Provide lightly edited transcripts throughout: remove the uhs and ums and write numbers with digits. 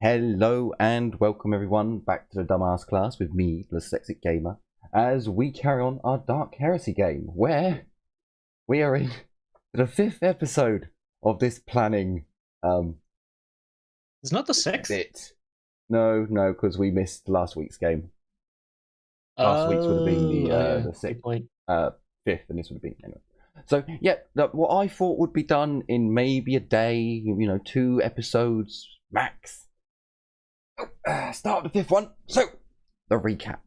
Hello and welcome everyone back to the Dumbass class with me, the Dyslexic Gamer, as we carry on our Dark Heresy game, where we are in the 5th episode of this planning It's not the 6th? bit. No, because we missed last week's game. Last week's would have been the 6th, 5th, and this would have been anyway. So yeah, what I thought would be done in maybe a day, 2 episodes max. Start the 5th one. So, the recap.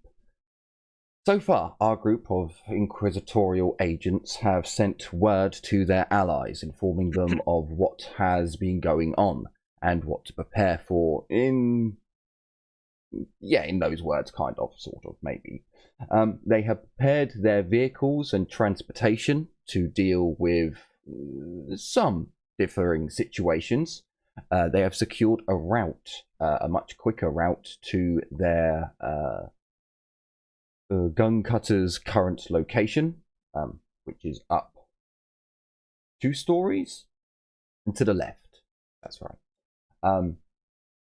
So far, our group of Inquisitorial agents have sent word to their allies, informing them of what has been going on and what to prepare for in those words, kind of, sort of, maybe. They have prepared their vehicles and transportation to deal with some differing situations. They have secured a route, a much quicker route to their gun cutter's current location, which is up 2 stories and to the left. That's right.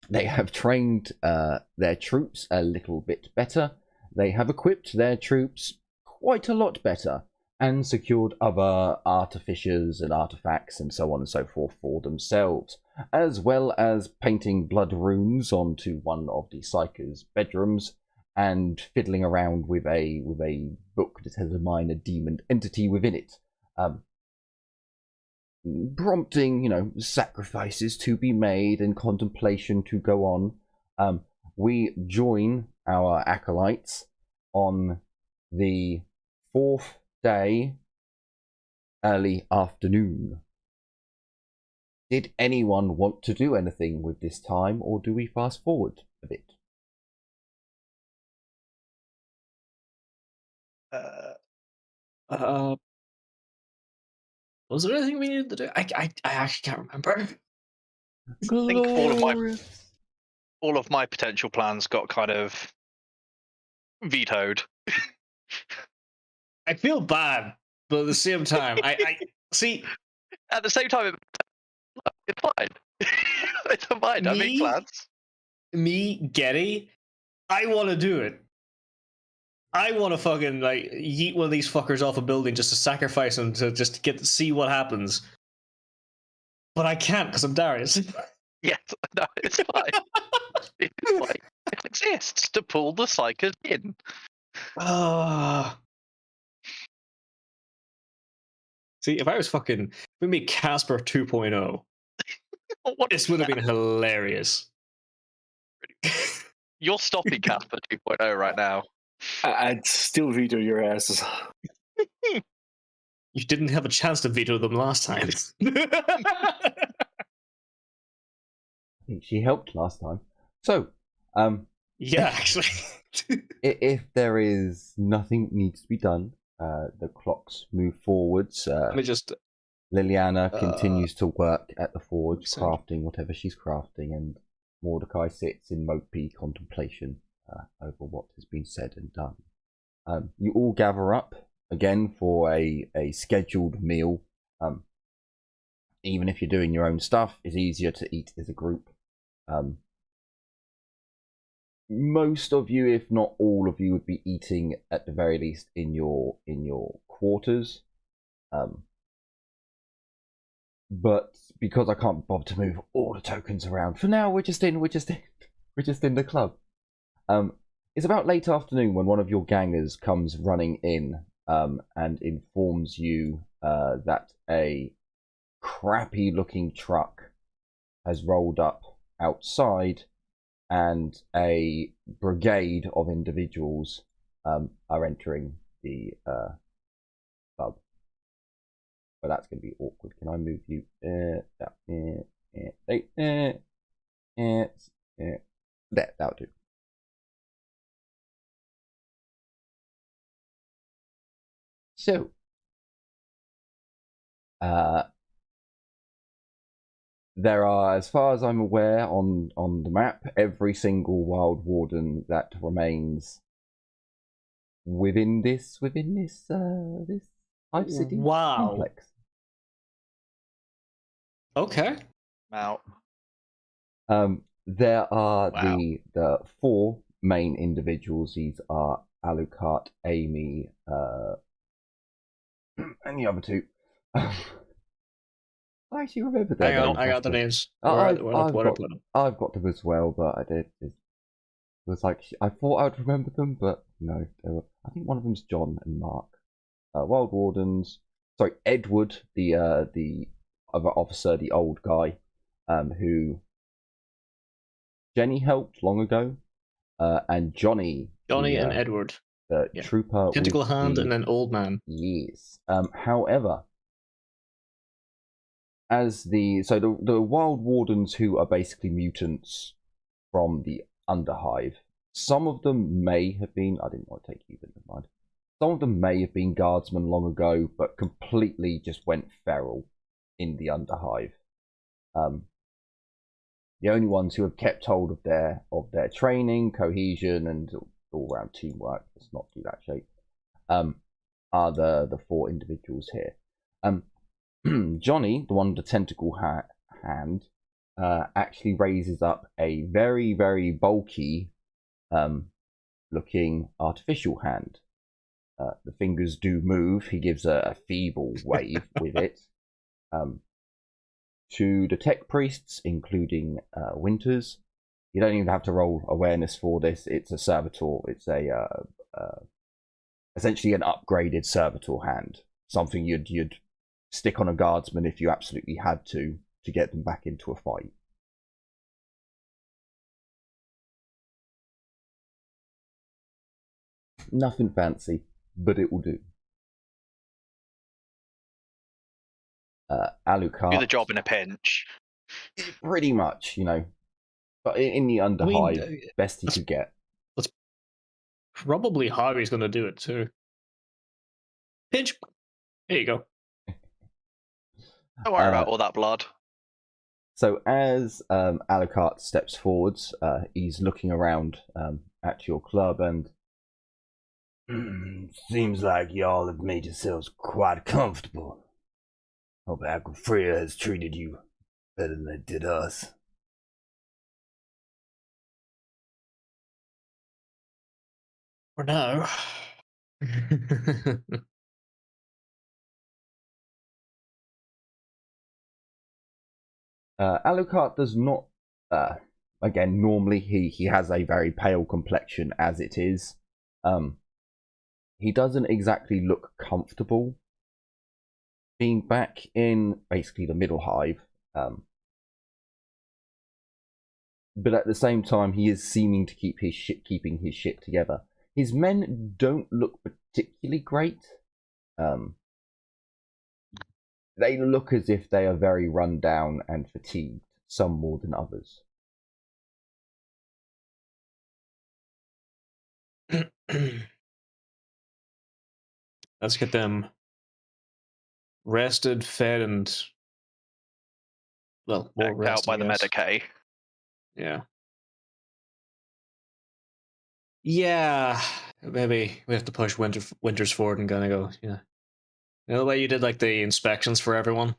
They have trained their troops a little bit better. They have equipped their troops quite a lot better and secured other artificers and artifacts and so on and so forth for themselves, as well as painting blood runes onto one of the Psyker's bedrooms and fiddling around with a book that has a minor demon entity within it, prompting sacrifices to be made and contemplation to go on. We join our acolytes on the 4th day, early afternoon. Did anyone want to do anything with this time, or do we fast forward a bit? Was there anything we needed to do? I actually can't remember. I think all of my potential plans got kind of vetoed. I feel bad, but at the same time, I see. At the same time, it's fine. I don't mind. I make plans. Getty, I want to do it. I want to fucking yeet one of these fuckers off a building just to sacrifice him to just get to see what happens. But I can't because I'm Darius. Yes, no, it's fine. It's fine. It exists to pull the Psykers in. See, if I was we made Casper 2.0, this would have been hilarious. You're stopping Casper 2.0 right now. I'd still veto your asses. You didn't have a chance to veto them last time. I think she helped last time. So, yeah, actually. if there is nothing needs to be done, the clocks move forwards. Let me just. Liliana continues to work at the forge, crafting whatever she's crafting, and Mordecai sits in mopey contemplation over what has been said and done. You all gather up again for a scheduled meal. Even if you're doing your own stuff, it's easier to eat as a group. Most of you, if not all of you, would be eating at the very least in your quarters. But because I can't bother to move all the tokens around, for now we're just in the club. It's about late afternoon when one of your gangers comes running in and informs you that a crappy looking truck has rolled up outside and a brigade of individuals are entering the club. But that's going to be awkward. Can I move you? There, that'll do. So, there are, as far as I'm aware, on the map, every single Wild Warden that remains within this Hive City complex. Okay. Out. There are Wow. the four main individuals. These are Alucard, Amy, and the other two. I actually remember their Hang on, names. I got the names. I've Where I got put them. I've got them as well, but I did. It was like I thought I'd remember them, but no. I think one of them's John and Mark. Wild Wardens. Sorry, Edward, the other officer, the old guy, who Jenny helped long ago, and Johnny. Johnny the, and Edward. Yeah. Trooper. Tentacle with hand the, and an old man. Yes. However, as the Wild Wardens, who are basically mutants from the Underhive, some of them may have been. I didn't want to take you, but never mind. Some of them may have been guardsmen long ago, but completely just went feral in the Underhive. The only ones who have kept hold of their training, cohesion, and all-round teamwork, let's not do that shape, are the four individuals here. Johnny, the one with the tentacle hand, actually raises up a very, very bulky looking artificial hand. The fingers do move. He gives a feeble wave with it. To the tech priests, including Winters, you don't even have to roll awareness for this. It's a servitor. It's a essentially an upgraded servitor hand. Something you'd stick on a guardsman if you absolutely had to get them back into a fight. Nothing fancy, but it will do. Alucard. Do the job in a pinch. Pretty much, But in the Underhive, best he could get. That's probably how he's going to do it too. Pinch. There you go. Don't worry about all that blood. So as Alucard steps forwards, he's looking around at your club and seems like y'all have made yourselves quite comfortable. Hope Aquafria has treated you better than it did us. For now. Alucard does not. Again, normally he has a very pale complexion as it is. He doesn't exactly look comfortable being back in basically the Middle Hive. But at the same time, he is seeming to keeping his shit together. His men don't look particularly great. They look as if they are very run down and fatigued, some more than others. Let's get them rested, fed, and more Checked rest, out by I the guess. Medicaid. Yeah. Yeah. Maybe we have to push Winters forward and kind of go, yeah. You know the way you did like the inspections for everyone?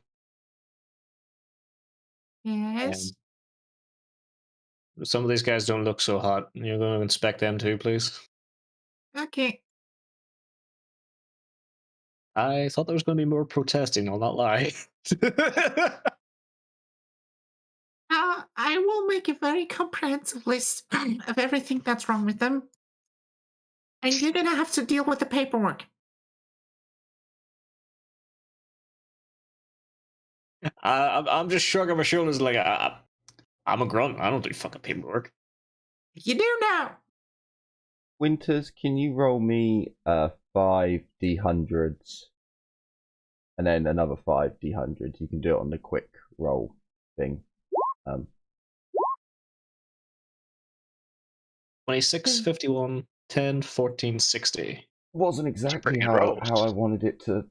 Yes. Some of these guys don't look so hot. You're going to inspect them too, please. Okay. I thought there was going to be more protesting, I'll not lie. I will make a very comprehensive list of everything that's wrong with them. And you're gonna have to deal with the paperwork. I'm just shrugging my shoulders like, I'm a grunt. I don't do fucking paperwork. You do now. Winters, can you roll me 5 D100s and then another 5 D100s? You can do it on the quick roll thing. 26, 51, 10, 14, 60. Wasn't exactly pretty good how rolls. I wanted it to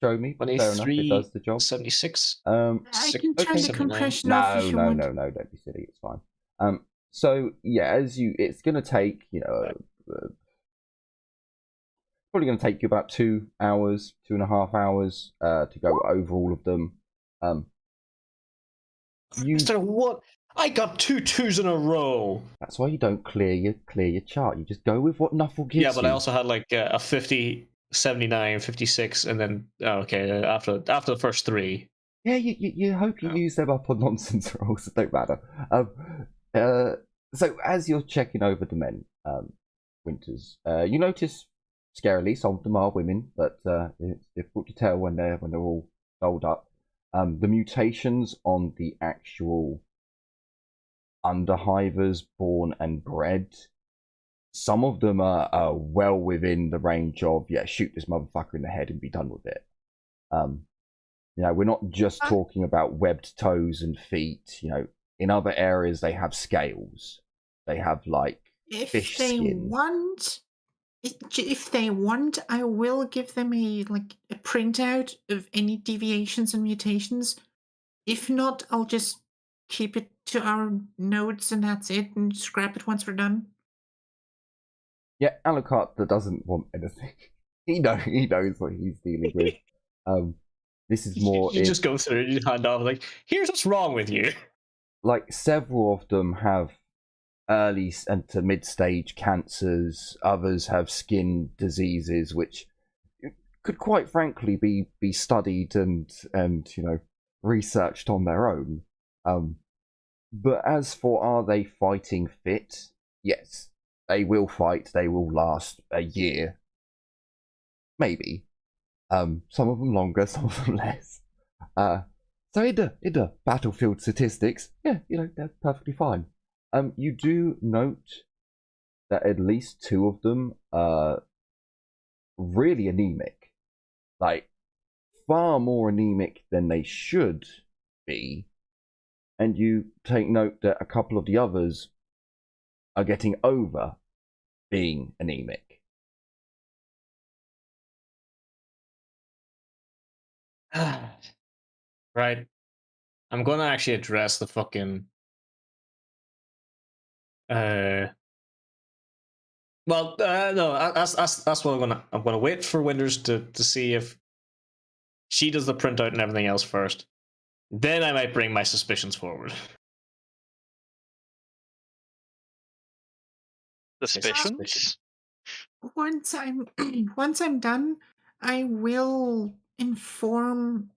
show me, but fair enough, it 23, does the job. 76. I can turn the 79. compression off if you want. No, don't be silly, it's fine. So yeah, it's gonna take, probably gonna take you about 2 hours, 2.5 hours, to go over all of them. Mister, what? I got 2 2s in a row. That's why you don't clear your chart. You just go with what Nuffle gives you. Yeah, but I also had like a 50, 79, 56, and then after the first 3. Yeah, you hope you use them up on nonsense rolls. It don't matter. So as you're checking over the men, Winters, you notice scarily some of them are women, but it's difficult to tell when they're all dolled up. The mutations on the actual underhivers born and bred, some of them are well within the range of shoot this motherfucker in the head and be done with it. We're not just talking about webbed toes and feet. In other areas they have scales. They have like fish skin. If they want, I will give them a printout of any deviations and mutations. If not, I'll just keep it to our notes and that's it, and scrap it once we're done. Yeah, Alucard doesn't want anything. He knows what he's dealing with. This is more. You just go through it, you hand off like, here's what's wrong with you. Like several of them have early and to mid-stage cancers. Others have skin diseases, which could quite frankly be studied and researched on their own. But as for are they fighting fit? Yes, they will fight. They will last a year, maybe. Some of them longer, some of them less. So in the battlefield statistics, they're perfectly fine. You do note that at least 2 of them are really anemic, like far more anemic than they should be, and you take note that a couple of the others are getting over being anemic. Right. I'm gonna actually address the fucking no, that's what I'm gonna wait for Winters to see if she does the printout and everything else first. Then I might bring my suspicions forward. Suspicions? Once I'm done, I will inform.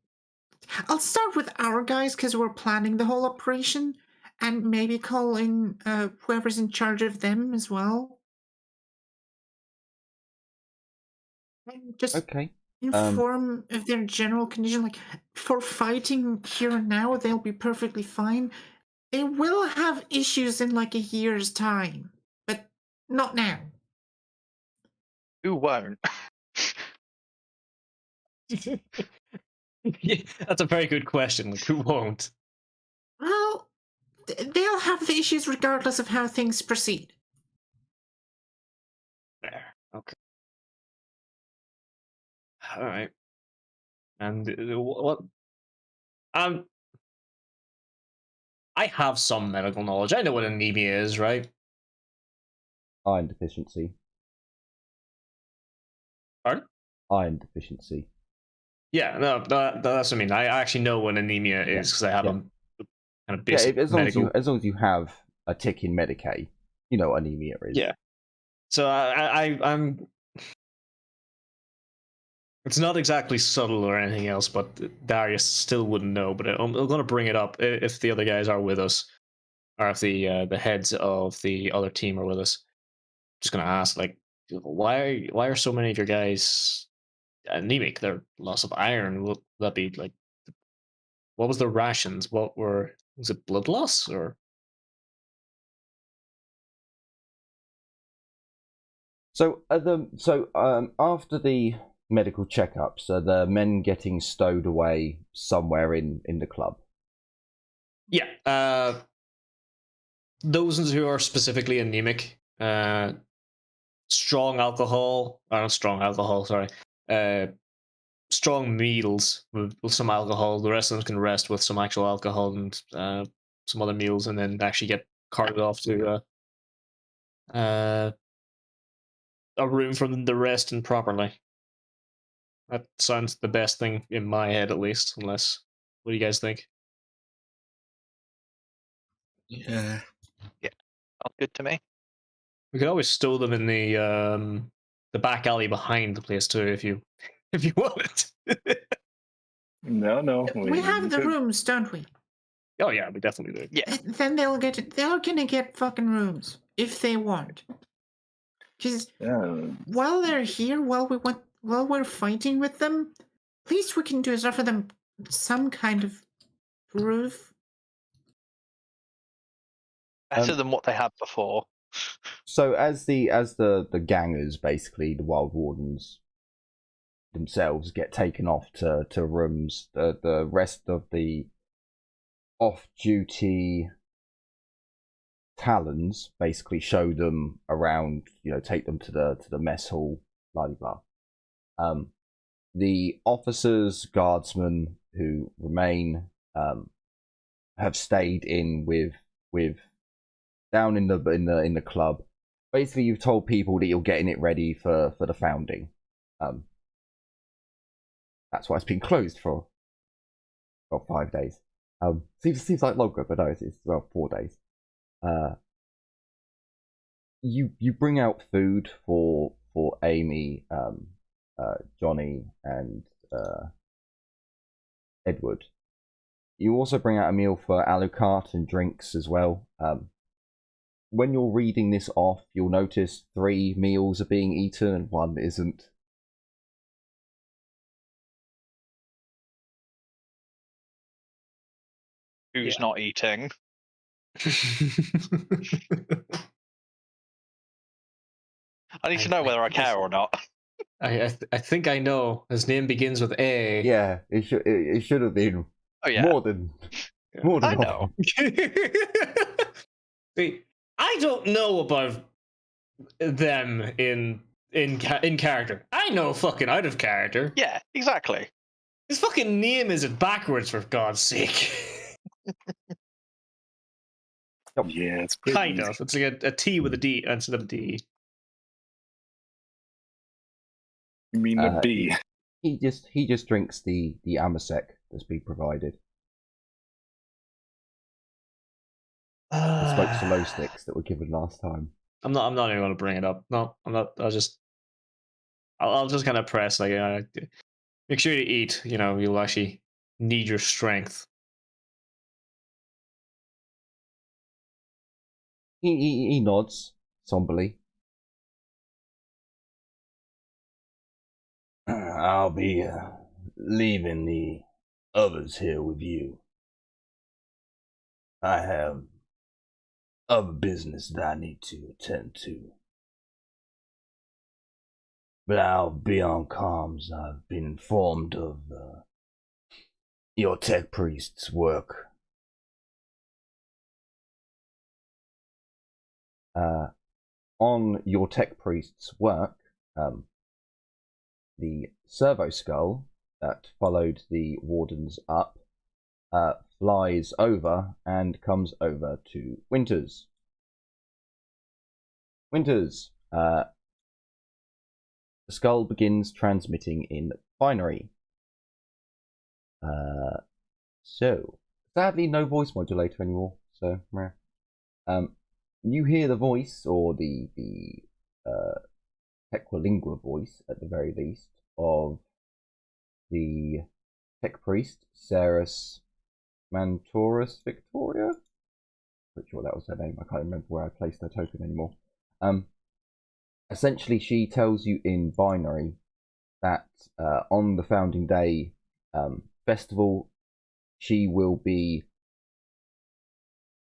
I'll start with our guys because we're planning the whole operation, and maybe call in whoever's in charge of them as well. And just inform of their general condition. Like for fighting here and now, they'll be perfectly fine. They will have issues in like a year's time, but not now. Who won't? Yeah, that's a very good question. Like, who won't? Well, they'll have the issues regardless of how things proceed. There. Okay. All right. And what? I have some medical knowledge. I know what anemia is, right? Iron deficiency. Pardon? Iron deficiency. Yeah, no, that's what I mean. I actually know what anemia is because I have a kind of basic as medical. As long as you have a tick in Medicaid, you know what anemia is. Yeah. So I'm. It's not exactly subtle or anything else, but Darius still wouldn't know. But I'm going to bring it up if the other guys are with us, or if the heads of the other team are with us. Just going to ask, like, why are so many of your guys anemic? Their loss of iron, will that be like, what was the rations? Was it blood loss or? So after the medical checkups, are the men getting stowed away somewhere in the club? Yeah, those who are specifically anemic, strong alcohol, or not strong alcohol, sorry, strong meals with some alcohol. The rest of them can rest with some actual alcohol and some other meals, and then actually get carted off to a room for them to rest in properly. That sounds the best thing in my head, at least. Unless, what do you guys think? Yeah. Sounds good to me. We could always stow them in the back alley behind the place too, if you wanted. No. We have the rooms, don't we? Oh yeah, we definitely do. Yeah. Then they're gonna get fucking rooms if they want. Because Yeah. while they're here, while we're fighting with them, least we can do is offer them some kind of roof. Better than what they had before. So as the gangers, basically the Wild Wardens themselves, get taken off to rooms, the rest of the off-duty Talons basically show them around, take them to the mess hall, blah blah blah. The officers, guardsmen who remain have stayed in with down in the club. Basically, you've told people that you're getting it ready for the founding. That's why it's been closed for 5 days. Seems like longer, but no, it's about 4 days. You bring out food for Amy, Johnny, and Edward. You also bring out a meal for Alucard and drinks as well. When you're reading this off, you'll notice 3 meals are being eaten and 1 isn't. Who's not eating? I need to know whether I care or not. I think I know. His name begins with A. Yeah, it should have been Oh yeah. more than I know. See, I don't know about them in character. I know fucking out of character. Yeah, exactly. His fucking name isn't backwards, for God's sake. Yeah, it's pretty Kind easy. of. It's like a T with a D instead of a D. You mean the B? He just drinks the amasec that's been provided. The smoked slow sticks that were given last time. I'm not even going to bring it up. No, I'm not. I'll just kind of press like make sure you eat. You'll actually need your strength. He nods somberly. I'll be leaving the others here with you. I have other business that I need to attend to. But I'll be on comms. I've been informed of your tech priest's work. On your tech priest's work, the servo skull that followed the wardens up flies over and comes over to Winters. Winters, the skull begins transmitting in binary. So, sadly, no voice modulator anymore. So, you hear the voice, or the Tequilingua voice, at the very least, of the tech priest, Ceres Mantorus Victoria. Pretty sure that was her name. I can't remember where I placed her token anymore. Essentially, she tells you in binary that on the founding day festival, she will be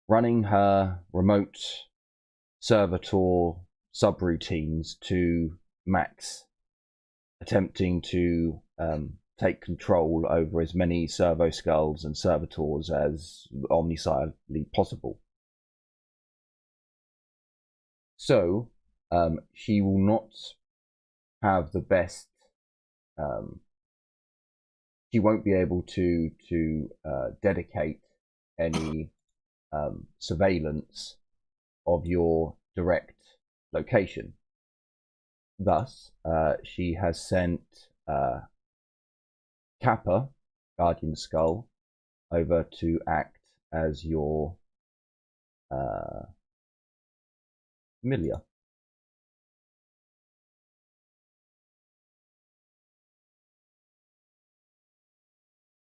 running her remote servitor subroutines to max, attempting to take control over as many servo skulls and servitors as omnicidally possible. So she will not have the best. She won't be able to dedicate any surveillance of your direct location. Thus, she has sent Kappa, Guardian Skull, over to act as your familiar.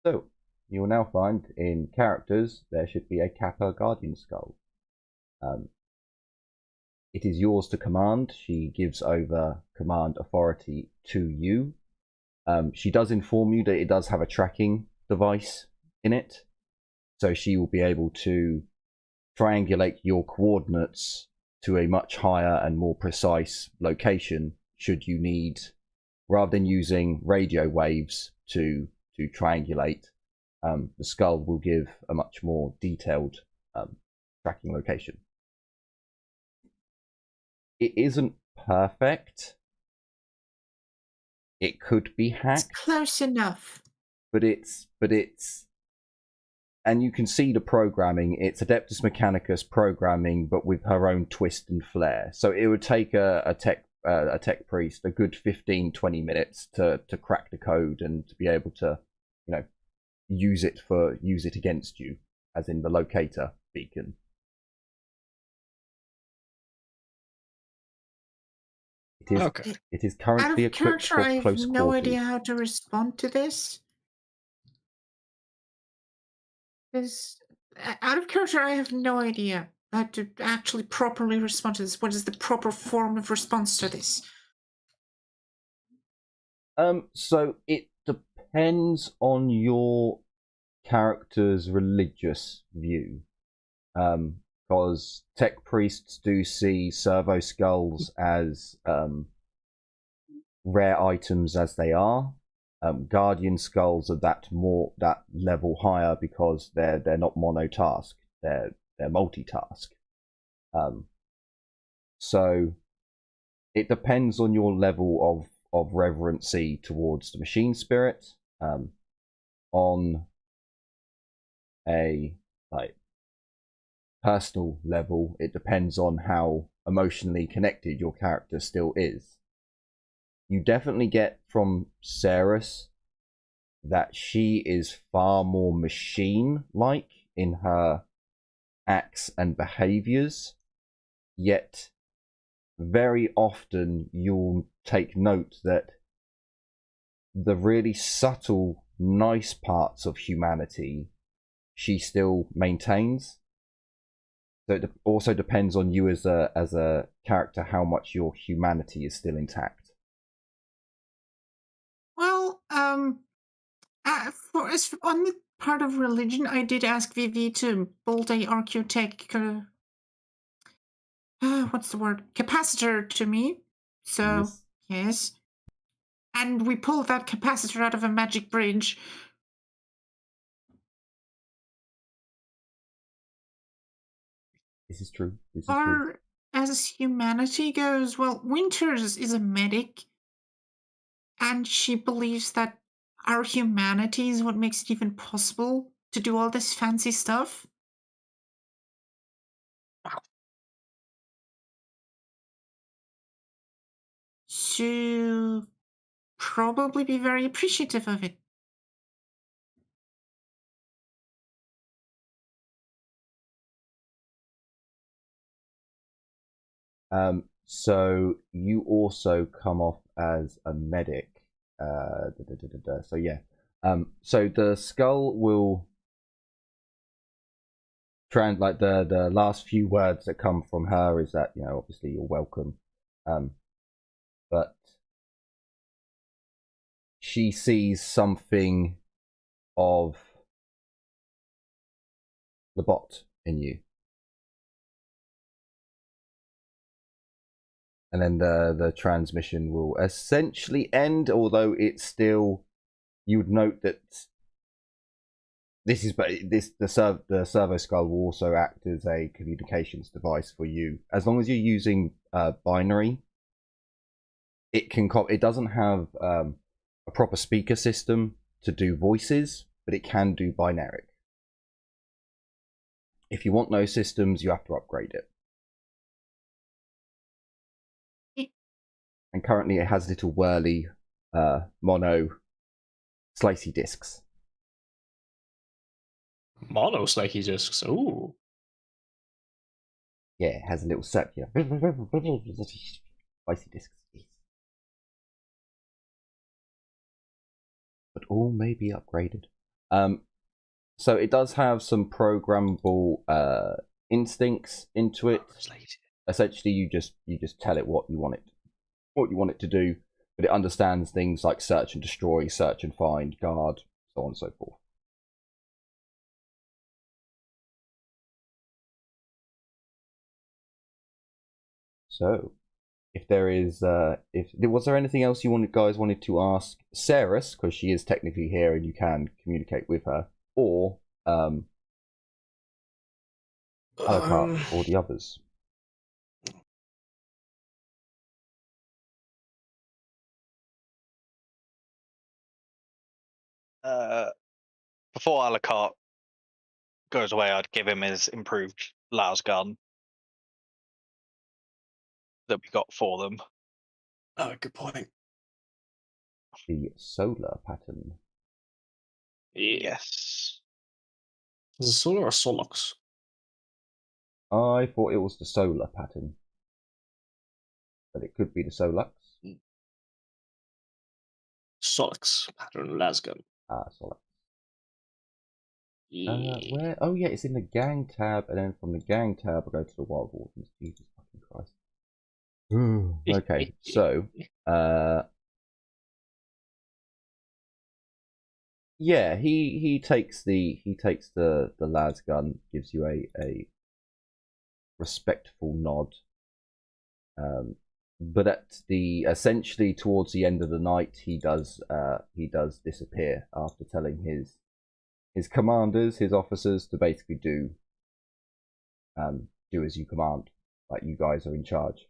So, you will now find in characters there should be a Kappa Guardian Skull. It is yours to command. She gives over command authority to you. She does inform you that it does have a tracking device in it, so she will be able to triangulate your coordinates to a much higher and more precise location should you need, rather than using radio waves to triangulate. The skull will give a much more detailed tracking location. It isn't perfect. It could be hacked. It's close enough. But it's and you can see the programming. It's Adeptus Mechanicus programming, but with her own twist and flair. So it would take a tech priest a good 15-20 minutes to crack the code and to be able to, use it against you, as in the locator beacon. It is currently equipped for close quarters. I have no idea how to respond to this. Out of character, I have no idea how to actually properly respond to this. What is the proper form of response to this? So it depends on your character's religious view. Because tech priests do see servo skulls as rare items as they are. Guardian skulls are that level higher because they're not monotask. They're multitask. So it depends on your level of reverency towards the machine spirit. On a personal level, it depends on how emotionally connected your character still is. You definitely get from Ceres that she is far more machine-like in her acts and behaviors, yet very often you'll take note that the really subtle, nice parts of humanity she still maintains. So it also depends on you as a character how much your humanity is still intact. Well, on the part of religion, I did ask Vivi to bolt a Archaeotech, what's the word? Capacitor to me. So, yes. And we pulled that capacitor out of a magic bridge. This is true. As humanity goes, well, Winters is a medic, and she believes that our humanity is what makes it even possible to do all this fancy stuff. So, probably be very appreciative of it. So you also come off as a medic. So yeah. So the skull will like the last few words that come from her is that, obviously you're welcome. But she sees something of the bot in you. And then the transmission will essentially end, although it's still, you would note that the servo skull will also act as a communications device for you. As long as you're using binary, it doesn't have a proper speaker system to do voices, but it can do binaric. If you want those systems, you have to upgrade it. And currently it has little whirly mono slicey discs. Mono slicey discs. Ooh. Yeah, it has a little circular. Spicy discs. But all may be upgraded. So it does have some programmable instincts into it. Essentially, you just tell it what you want it to do, but it understands things like search and destroy, search and find, guard, so on and so forth. So, if there is, was there anything else you guys wanted to ask Ceres, because she is technically here and you can communicate with her, or Alucard or the others? Before Alucard goes away, I'd give him his improved las gun that we got for them. Oh, good point. The solar pattern. Yes. Is it solar or Solux? I thought it was the solar pattern, but it could be the Solux. Solux pattern lasgun. Ah, Solux. Yeah. Where? Oh yeah, it's in the gang tab, and then from the gang tab I go to the Wild Wardens. Jesus fucking Christ. Okay, so yeah, he takes the las gun, gives you a respectful nod. But at the essentially towards the end of the night, he does disappear after telling his commanders, his officers, to basically do as you command, like you guys are in charge.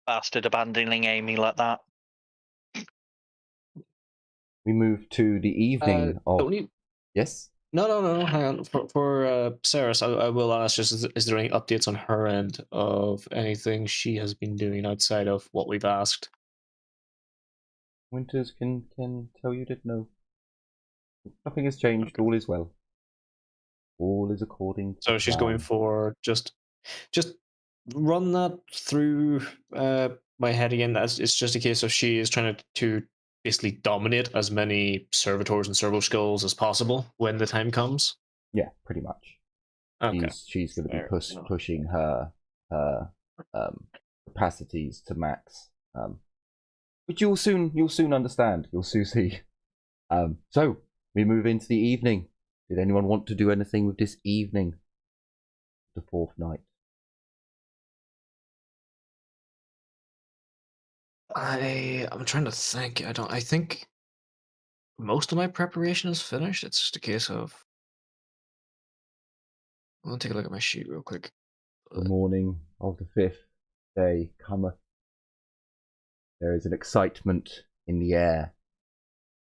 Bastard abandoning Amy like that. We move to the evening of. Yes. No. Hang on. For Ceres, I will ask: is there any updates on her end of anything she has been doing outside of what we've asked? Winters can tell you that no, nothing has changed. Okay. All is well. All is according to So she's plan. going for just run that through my head again. It's just a case of she is trying to basically dominate as many servitors and servo skulls as possible when the time comes. Yeah, pretty much. Okay. She's going to be pushing her capacities to max. But you'll soon understand. You'll soon see. So we move into the evening. Did anyone want to do anything with this evening? The fourth night. I'm trying to think. I think most of my preparation is finished. It's just a case of. I'll take a look at my sheet real quick. The morning of the fifth day cometh. There is an excitement in the air.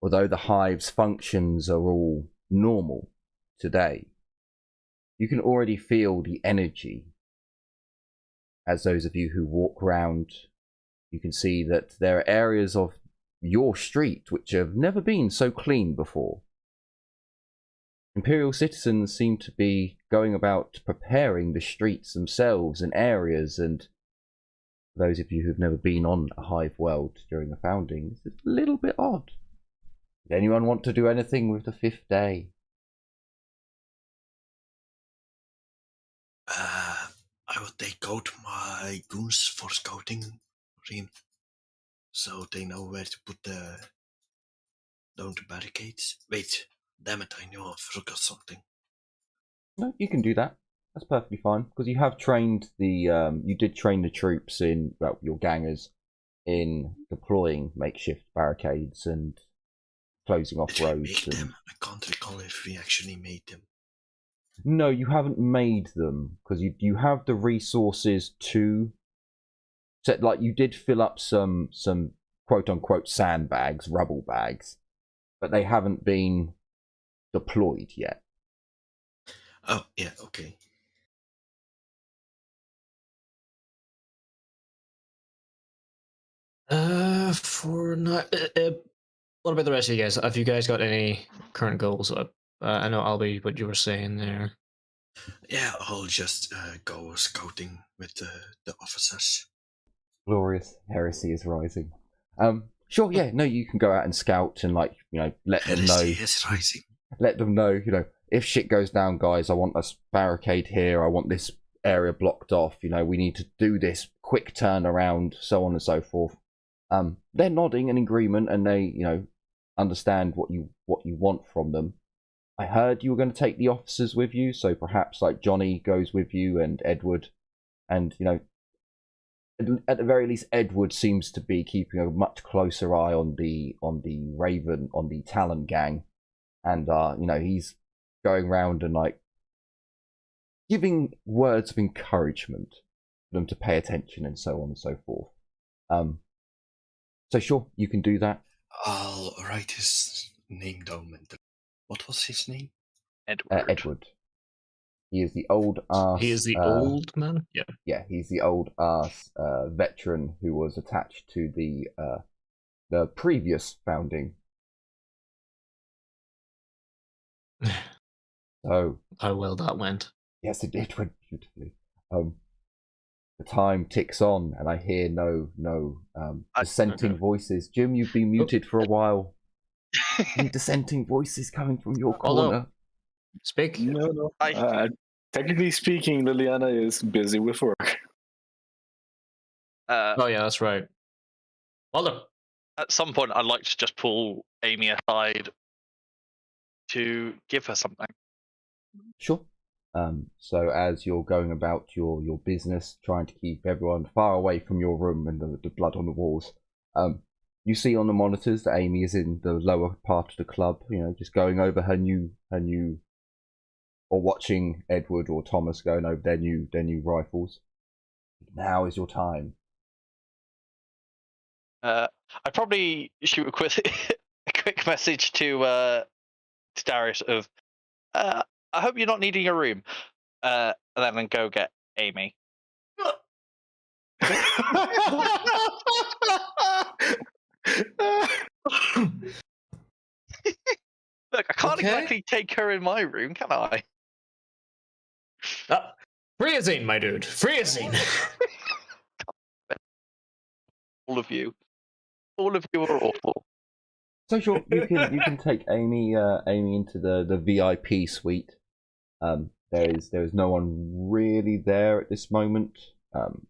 Although the hive's functions are all normal today, you can already feel the energy. As those of you who walk around, you can see that there are areas of your street which have never been so clean before. Imperial citizens seem to be going about preparing the streets themselves and areas, and those of you who've never been on a hive world during the founding, it's a little bit odd. Does anyone want to do anything with the fifth day? I would take out my goons for scouting, so they know where to put down the barricades. Wait, damn it! I know I forgot something. No, you can do that. That's perfectly fine, because you have trained you did train the troops in, well, your gangers in deploying makeshift barricades and closing off roads. Them? I can't recall if we actually made them. No, you haven't made them, because you have the resources to set. Like, you did fill up some quote unquote sandbags, rubble bags, but they haven't been deployed yet. Oh yeah, okay. For not. What about the rest of you guys? Have you guys got any current goals? I know Albie, what you were saying there. Yeah, I'll just go scouting with the officers. Glorious heresy is rising. Sure, yeah, no, you can go out and scout and let them know. Heresy is rising. Let them know, if shit goes down, guys, I want a barricade here. I want this area blocked off. We need to do this quick turnaround, so on and so forth. They're nodding in agreement, and they, understand what you want from them. I heard you were going to take the officers with you, so perhaps Johnny goes with you and Edward, and at the very least, Edward seems to be keeping a much closer eye on the Raven, on the Talon gang, and he's going around and giving words of encouragement for them to pay attention and so on and so forth. So sure, you can do that. I'll write his name down. What was his name? Edward. Edward. He is the old ass. He is the old man? Yeah. Yeah, he's the old ass veteran who was attached to the previous founding. So how well that went. Yes, it went beautifully. The time ticks on, and I hear no dissenting voices. Jim, you've been muted for a while. Any dissenting voices coming from your corner? Speak. No. Technically speaking, Liliana is busy with work. Oh yeah, that's right. Although, at some point, I'd like to just pull Amy aside to give her something. Sure. So as you're going about your business, trying to keep everyone far away from your room and the blood on the walls, you see on the monitors that Amy is in the lower part of the club, just going over her new, or watching Edward or Thomas going over their new rifles. Now is your time. I'd probably shoot a quick message to Darius of, I hope you're not needing a room, and then go get Amy. Look, I can't exactly take her in my room, can I? Freezing, my dude. Freezing. All of you are awful. So sure, you can take Amy into the VIP suite. There is no one really there at this moment,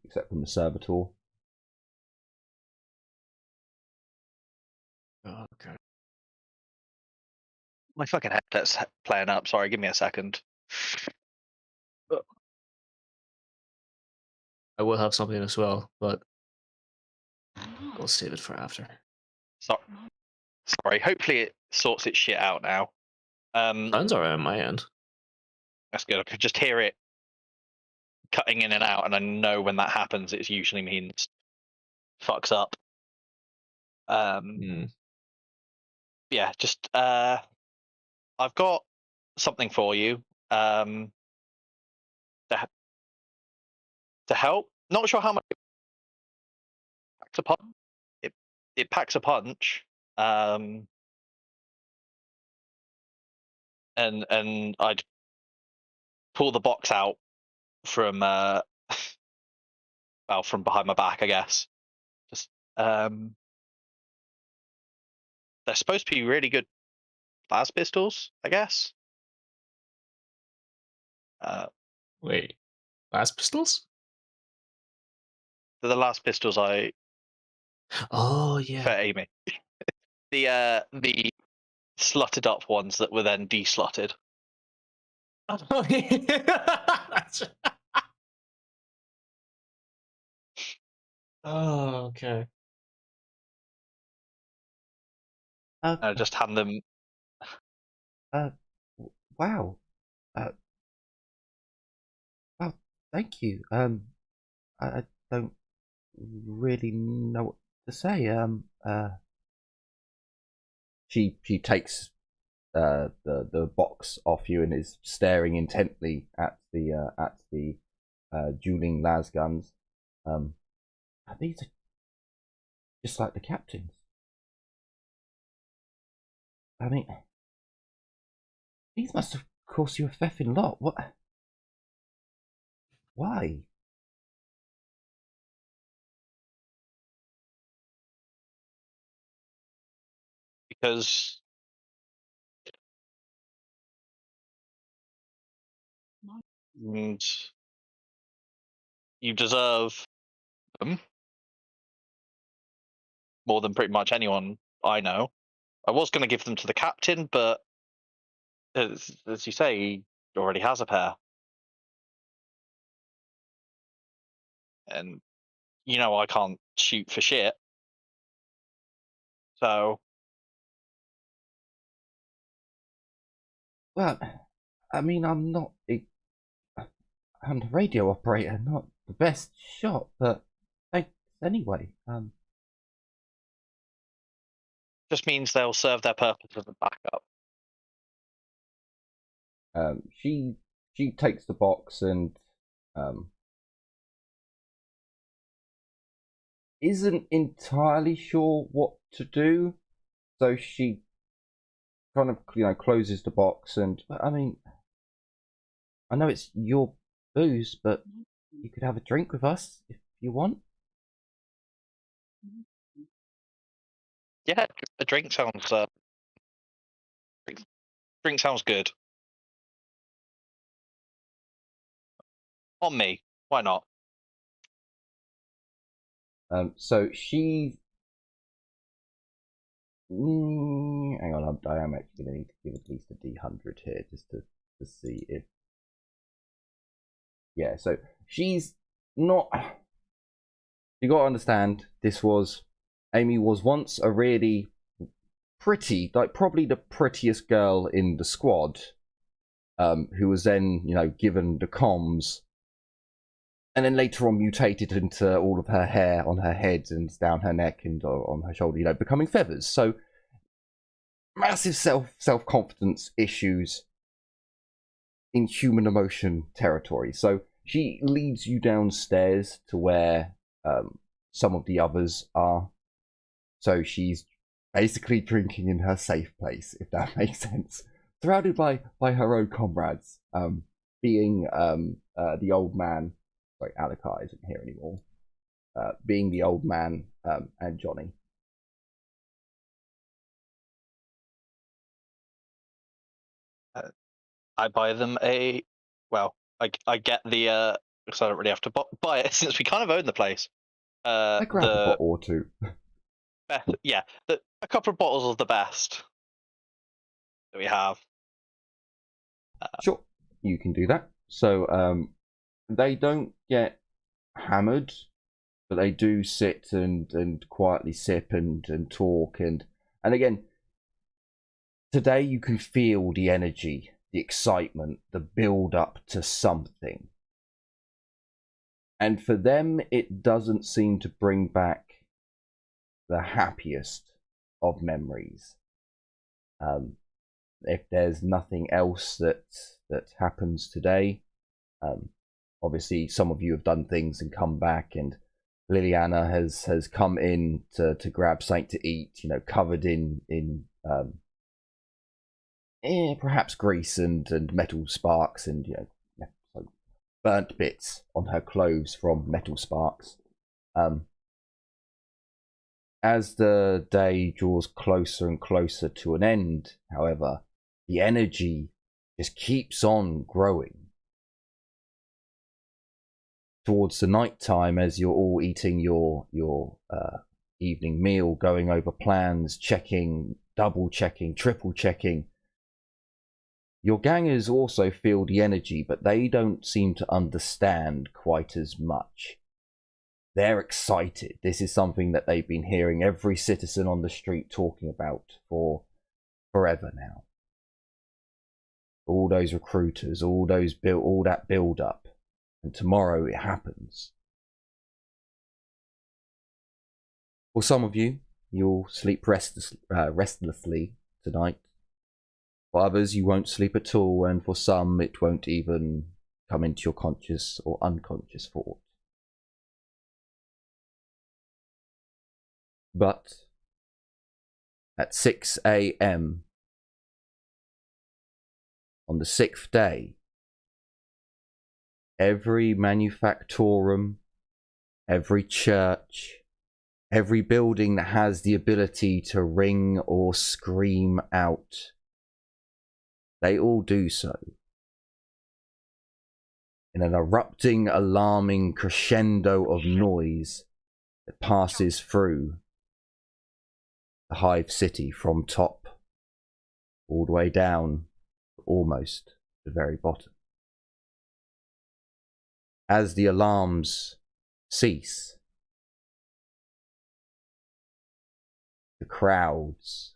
except from the servitor. Oh, okay. My fucking headset's playing up. Sorry, give me a second. I will have something as well, but we'll save it for after. Sorry. Hopefully it sorts its shit out now. Sounds alright on my end. That's good. I could just hear it cutting in and out, and I know when that happens, it usually means fucks up. Yeah, just I've got something for you. To help. Not sure how much it packs a punch. And I'd pull the box out from from behind my back, I guess. Just they're supposed to be really good las pistols, I guess. Wait, las pistols? They're the last pistols I Oh for yeah. Amy. The slotted up ones that were then deslotted. Oh, yeah. Oh, okay. I just hand them. Wow. Well, thank you. I don't really know what to say. She takes the box off you and is staring intently at the dueling las guns. just like the captains. I mean, these must have cost you a feffing lot. What? Why? Because and you deserve them more than pretty much anyone I know. I was going to give them to the captain, but as you say, he already has a pair. And you know I can't shoot for shit. So, Well, I mean, I'm a radio operator, not the best shot, but thanks anyway. just means they'll serve their purpose as a backup. She takes the box and isn't entirely sure what to do, so she kind of closes the box. And I mean, I know it's your booze, but you could have a drink with us if you want. Yeah, a drink sounds drink sounds good. On me, why not? So she hang on, I am actually going to need to give at least a D100 here just to see if so she's not. You got to understand, Amy was once a really pretty, like probably the prettiest girl in the squad, who was then given the comms, and then later on mutated into all of her hair on her head and down her neck and on her shoulder, becoming feathers. So massive self-confidence issues in human emotion territory. So she leads you downstairs to where some of the others are. So she's basically drinking in her safe place, if that makes sense, surrounded by her own comrades, being the old man. Sorry, Alakar isn't here anymore. Being the old man and Johnny. I buy them I get the because I don't really have to buy it since we kind of own the place. I grab a bottle or two. A couple of bottles of the best that we have. Sure, you can do that. So they don't get hammered, but they do sit and quietly sip and talk and again, today you can feel the energy, the excitement, the build up to something. And for them, it doesn't seem to bring back the happiest of memories. If there's nothing else that happens today, obviously some of you have done things and come back, and Liliana has come in to grab something to eat, covered in perhaps grease and metal sparks and burnt bits on her clothes from metal sparks. As the day draws closer and closer to an end, however, the energy just keeps on growing. Towards the night time, as you're all eating your evening meal, going over plans, checking, double checking, triple checking, your gangers also feel the energy, but they don't seem to understand quite as much. They're excited. This is something that they've been hearing every citizen on the street talking about for forever now. All those recruiters, all that build up, and tomorrow it happens. For some of you, you'll sleep restlessly tonight. For others, you won't sleep at all, and for some, it won't even come into your conscious or unconscious thought. But at 6 a.m. on the 6th day, every manufactorum, every church, every building that has the ability to ring or scream out, they all do so. In an erupting, alarming crescendo of noise that passes through the Hive City from top all the way down to almost the very bottom. As the alarms cease, the crowds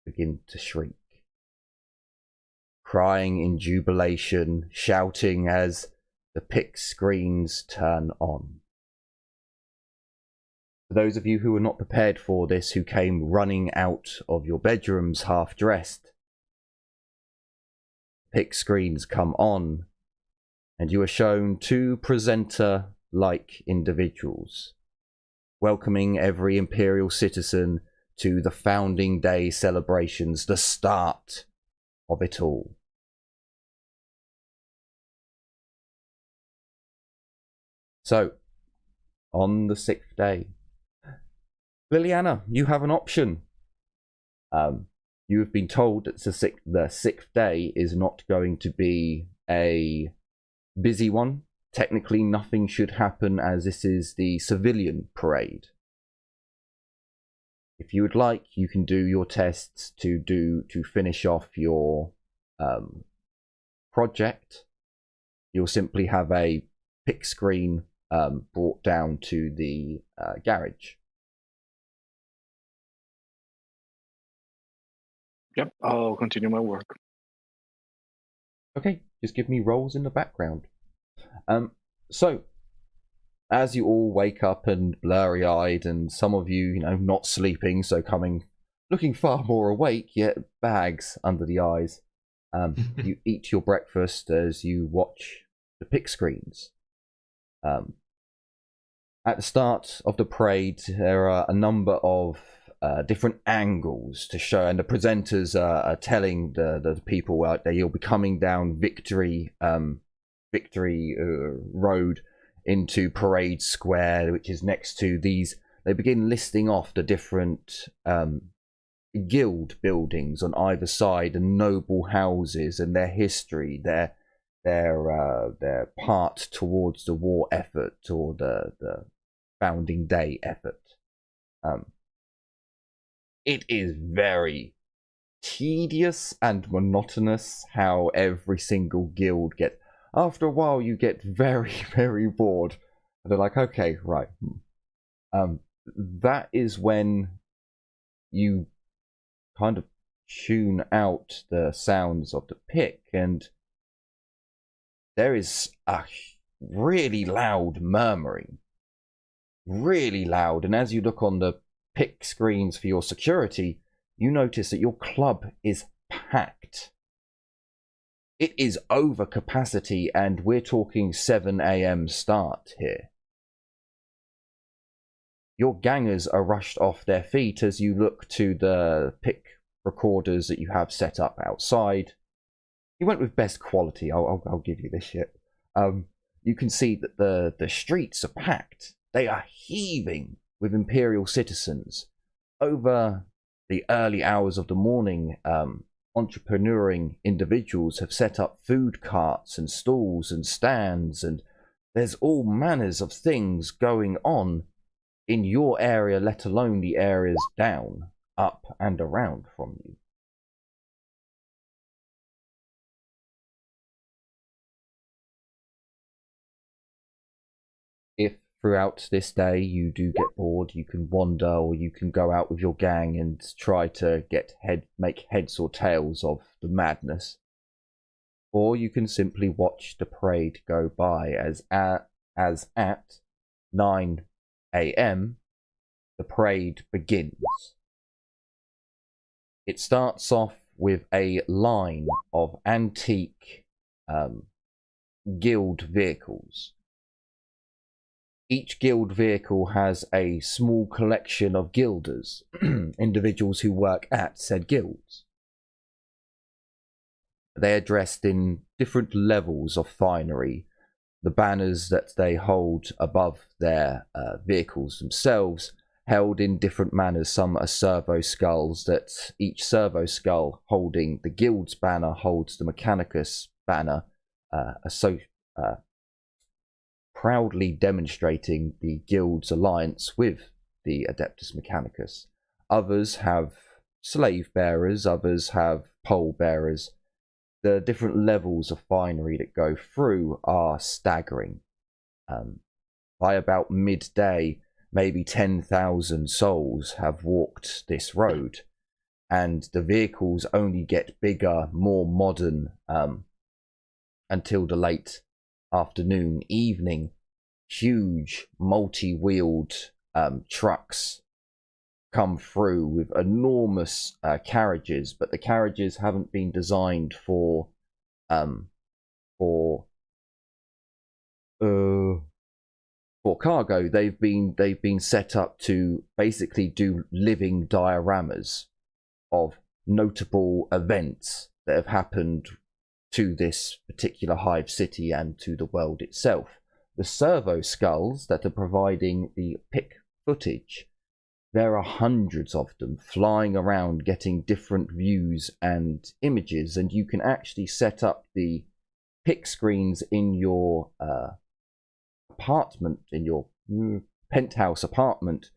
begin to shriek, crying in jubilation, shouting as the pick screens turn on. For those of you who were not prepared for this, who came running out of your bedrooms half dressed, pick screens come on, and you are shown two presenter-like individuals, welcoming every Imperial citizen to the Founding Day celebrations, the start of it all. So, on the 6th day, Liliana, you have an option. You have been told that the sixth day is not going to be a busy one. Technically, nothing should happen as this is the civilian parade. If you would like, you can do your tests to finish off your project. You'll simply have a pick screen brought down to the garage. Yep, I'll continue my work. Okay, just give me rolls in the background. So, as you all wake up and blurry-eyed, and some of you, not sleeping, so looking far more awake, yet bags under the eyes, you eat your breakfast as you watch the pick screens. At the start of the parade, there are a number of different angles to show, and the presenters are telling the people out there you'll be coming down Victory Road into Parade Square, which is next to these. They begin listing off the different guild buildings on either side, and noble houses and their history, their part towards the war effort or the Founding Day effort. It is very tedious and monotonous how every single guild gets. After a while, you get very, very bored. And they're like, okay, right. That is when you kind of tune out the sounds of the pick, and there is a really loud murmuring. Really loud. And as you look on the pick screens for your security, you notice that your club is packed. It is over capacity, and we're talking 7 a.m. start here. Your gangers are rushed off their feet as you look to the pick recorders that you have set up outside. You went with best quality, I'll give you this shit. You can see that the streets are packed. They are heaving with Imperial citizens. Over the early hours of the morning, entrepreneuring individuals have set up food carts and stalls and stands, and there's all manners of things going on in your area, let alone the areas down, up and around from you. If throughout this day you do get bored, you can wander, or you can go out with your gang and try to make heads or tails of the madness. Or you can simply watch the parade go by as at 9 a.m. the parade begins. It starts off with a line of antique guild vehicles. Each guild vehicle has a small collection of guilders, individuals who work at said guilds. They are dressed in different levels of finery. The banners that they hold above their vehicles themselves, held in different manners. Some are servo skulls, that each servo skull holding the guild's banner holds the Mechanicus banner, proudly demonstrating the guild's alliance with the Adeptus Mechanicus. Others have slave bearers, others have pole bearers. The different levels of finery that go through are staggering. By about midday, maybe 10,000 souls have walked this road, and the vehicles only get bigger, more modern, until the late afternoon, evening. Huge multi-wheeled trucks come through with enormous carriages, but the carriages haven't been designed for cargo. They've been set up to basically do living dioramas of notable events that have happened to this particular hive city and to the world itself. The servo skulls that are providing the pic footage, there are hundreds of them flying around getting different views and images, and you can actually set up the pic screens in your apartment, in your penthouse apartment,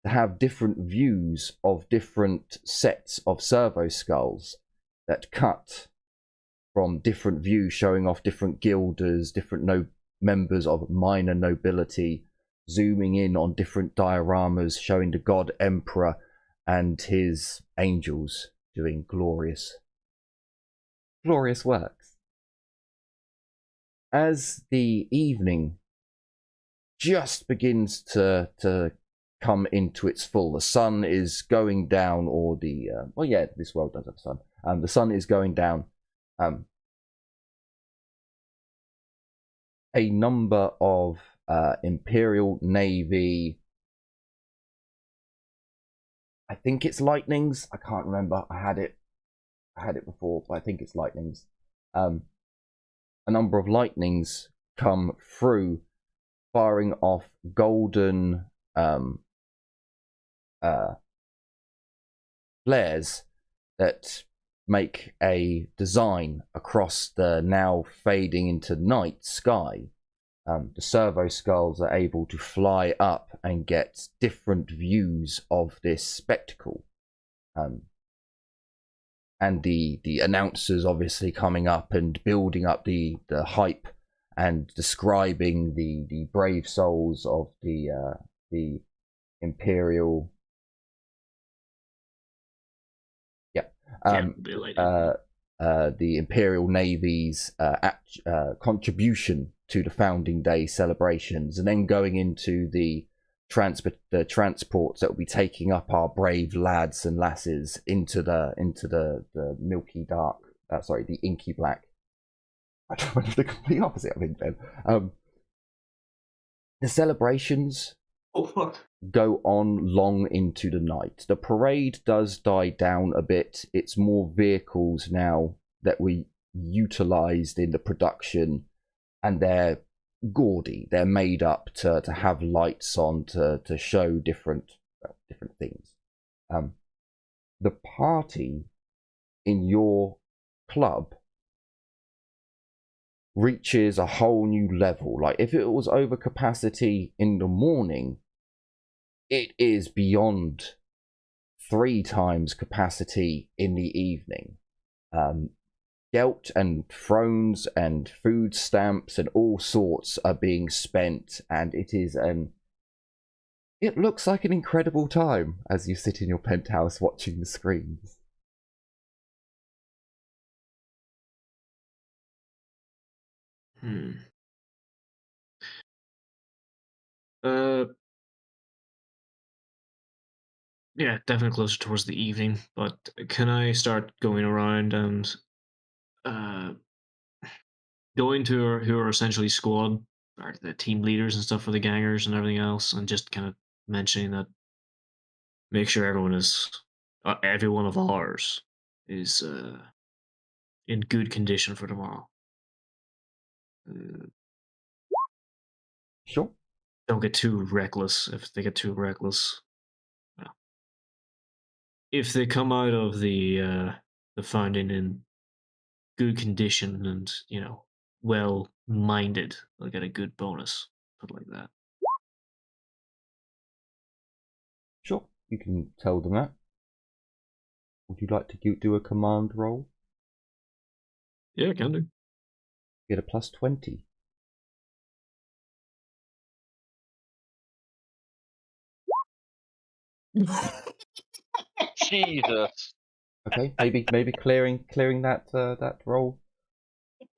to have different views of different sets of servo skulls that cut from different views, showing off different guilders, different members of minor nobility, zooming in on different dioramas showing the god emperor and his angels doing glorious works. As the evening just begins to come into its full, the sun is going down, or this world does have a sun. The sun is going down. A number of Imperial Navy, I think it's Lightnings, I can't remember, I had it before, but I think it's Lightnings. A number of Lightnings come through, firing off golden flares that make a design across the now fading into night sky. The servo skulls are able to fly up and get different views of this spectacle. And the announcers obviously coming up and building up the hype and describing the brave souls of the Imperial. The Imperial Navy's contribution to the Founding Day celebrations, and then going into the transports that will be taking up our brave lads and lasses into the milky dark, the inky black. I don't want the complete opposite of ink then. The celebrations go on long into the night. The parade does die down a bit. It's more vehicles now that we utilized in the production, and they're gaudy. They're made up to have lights on to show different things. The party in your club reaches a whole new level. Like, if it was over capacity in the morning, it is beyond 3 times capacity in the evening. Gelt and thrones and food stamps and all sorts are being spent, and it looks like an incredible time as you sit in your penthouse watching the screens. Yeah, definitely closer towards the evening, but can I start going around and going to who are essentially squad are the team leaders and stuff for the gangers and everything else, and just kind of mentioning that make sure everyone is every one of ours is in good condition for tomorrow. Sure. Don't get too reckless. If they get too reckless, well, if they come out of the founding in good condition and well minded, they'll get a good bonus. Put it like that. Sure, you can tell them that. Would you like to do a command roll? Yeah, I can do. Get a plus 20. Jesus. Okay, maybe clearing that roll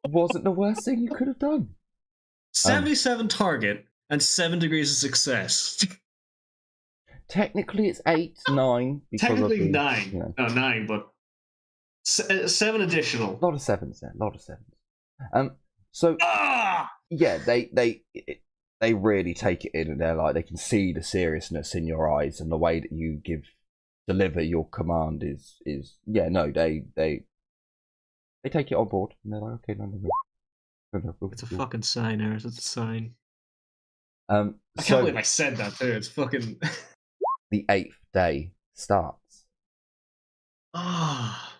wasn't the worst thing you could have done. 77 target and 7 degrees of success. Technically, it's 8, 9. Technically of the, 9. You know, No, 9, but 7 additional. a lot of sevens there. A lot of sevens. So Ah! yeah, they really take it in, and they're like, they can see the seriousness in your eyes, and the way that you deliver your command is yeah, no, they take it on board, and they're like, okay, no. It's a fucking sign, Eris. It's a sign. I I can't believe I said that too. It's fucking. The 8th day starts. Ah.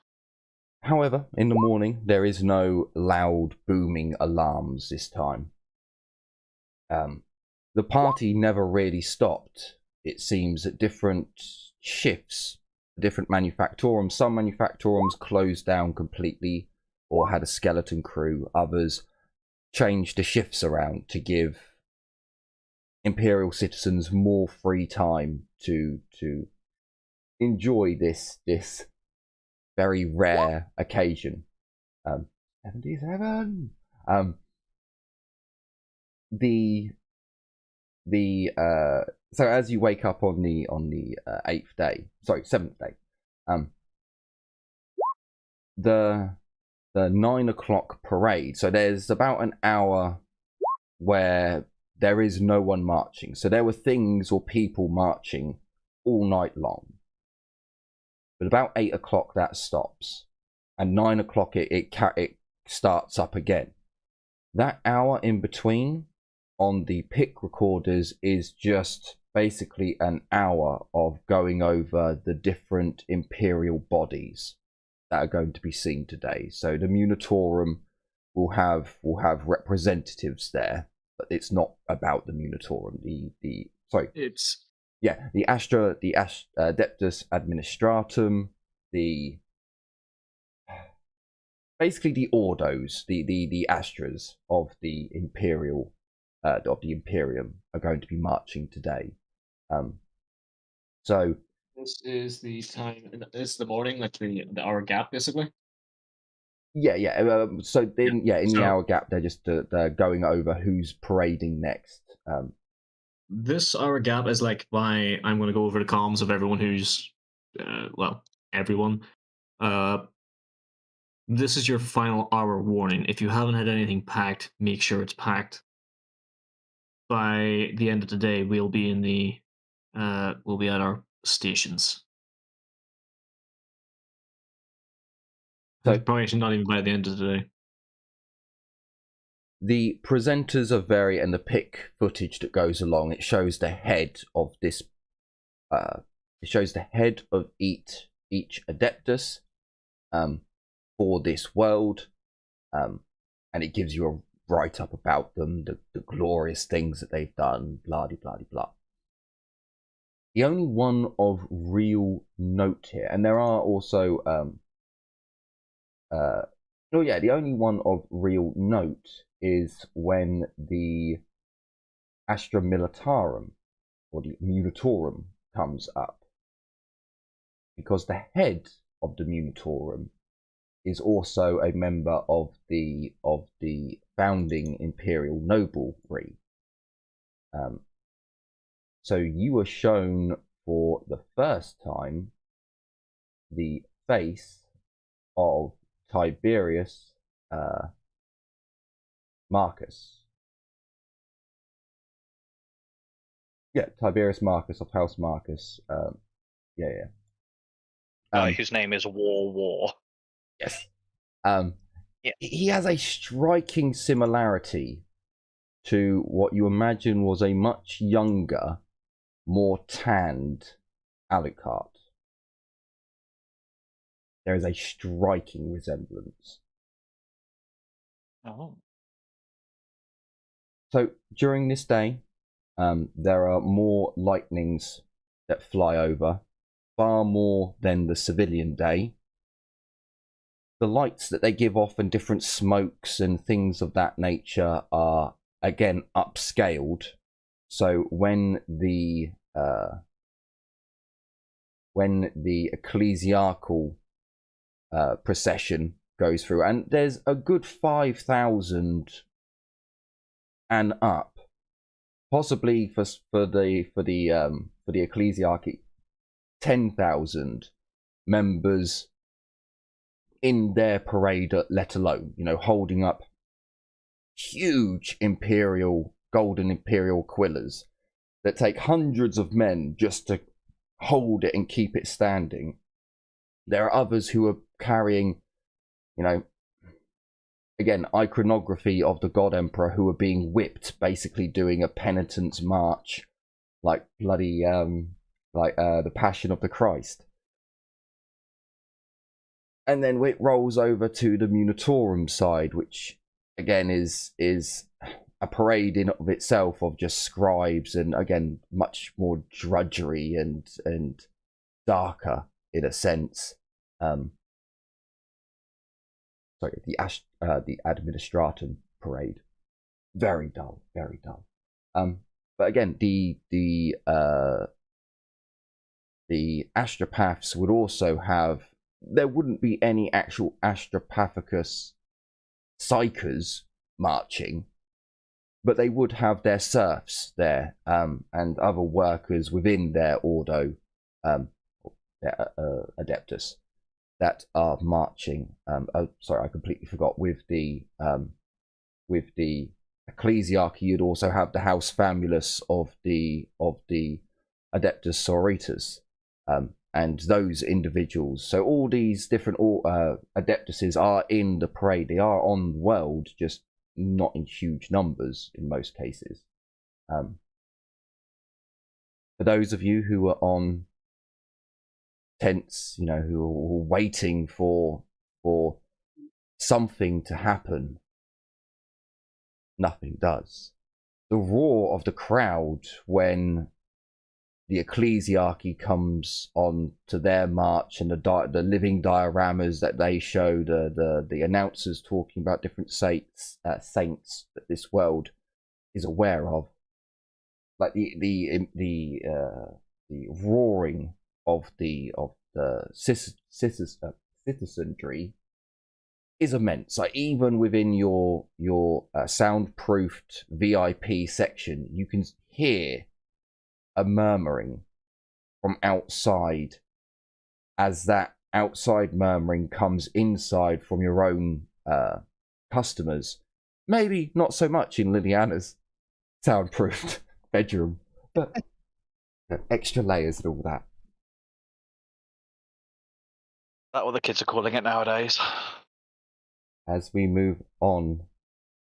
However, in the morning, there is no loud booming alarms this time. The party never really stopped. It seems at different shifts, different manufactorums. Some manufactorums closed down completely or had a skeleton crew. Others changed the shifts around to give Imperial citizens more free time to enjoy this very rare occasion. 77. So as you wake up on the 8th day, sorry, 7th day, the 9 o'clock parade. So there's about an hour where there is no one marching. So there were things or people marching all night long. But about 8 o'clock that stops, and 9 o'clock it starts up again. That hour in between on the pick recorders is just basically an hour of going over the different Imperial bodies that are going to be seen today. So the Munitorum will have representatives there, but it's not about the Munitorum. The Adeptus Administratum, basically the Ordos, the Astras of the Imperium are going to be marching today. So this is the time. This is the morning, like the hour gap, basically. Yeah. So then, in the hour gap, they're just they're going over who's parading next. This hour gap is like why I'm going to go over the comms of everyone who's, everyone. This is your final hour warning. If you haven't had anything packed, make sure it's packed. By the end of the day, we'll be at our stations. So probably not even by the end of the day. The presenters are and the pick footage that goes along, it shows the head of this. It shows the head of each Adeptus for this world, and it gives you a write up about them, the glorious things that they've done, blah de blah de blah. The only one of real note here, and there are also the only one of real note is when the Astra Militarum or the Munitorum comes up, because the head of the Munitorum is also a member of the founding Imperial Noblery. So you were shown for the first time the face of Tiberius Marcus, Yeah, Tiberius Marcus of House Marcus. Yeah. Guy whose name is War. Yes. Yeah. He has a striking similarity to what you imagine was a much younger, more tanned Alucard. There is a striking resemblance. Oh. So during this day, there are more lightnings that fly over, far more than the civilian day. The lights that they give off and different smokes and things of that nature are again upscaled. So when the ecclesiastical procession goes through, and there's a good 5,000 and up, possibly for the ecclesiarchy, 10,000 members in their parade, let alone, holding up huge golden imperial quillers that take hundreds of men just to hold it and keep it standing. There are others who are carrying, again, iconography of the God Emperor, who are being whipped, basically doing a penitence march, like bloody, the Passion of the Christ. And then it rolls over to the Munitorum side, which again is a parade in of itself of just scribes, and again much more drudgery and darker in a sense. Sorry, the Administratum parade, very dull, very dull. But again, the Astropaths would also have. There wouldn't be any actual Astropathicus psychers marching, but they would have their serfs there, and other workers within their Ordo, their Adeptus, that are marching. Sorry, I completely forgot. With the ecclesiarchy, you'd also have the House Famulus of the Adeptus Sororitas, and those individuals. So all these different Adeptuses are in the parade. They are on the world, just not in huge numbers in most cases. For those of you who are on tents, who are waiting for something to happen, nothing does. The roar of the crowd when the ecclesiarchy comes on to their march, and the living dioramas that they show, the announcers talking about different saints that this world is aware of, like the roaring of the citizenry is immense. Like even within your soundproofed VIP section, you can hear a murmuring from outside, as that outside murmuring comes inside from your own customers. Maybe not so much in Liliana's soundproofed bedroom, but extra layers and all that. That's what the kids are calling it nowadays. As we move on,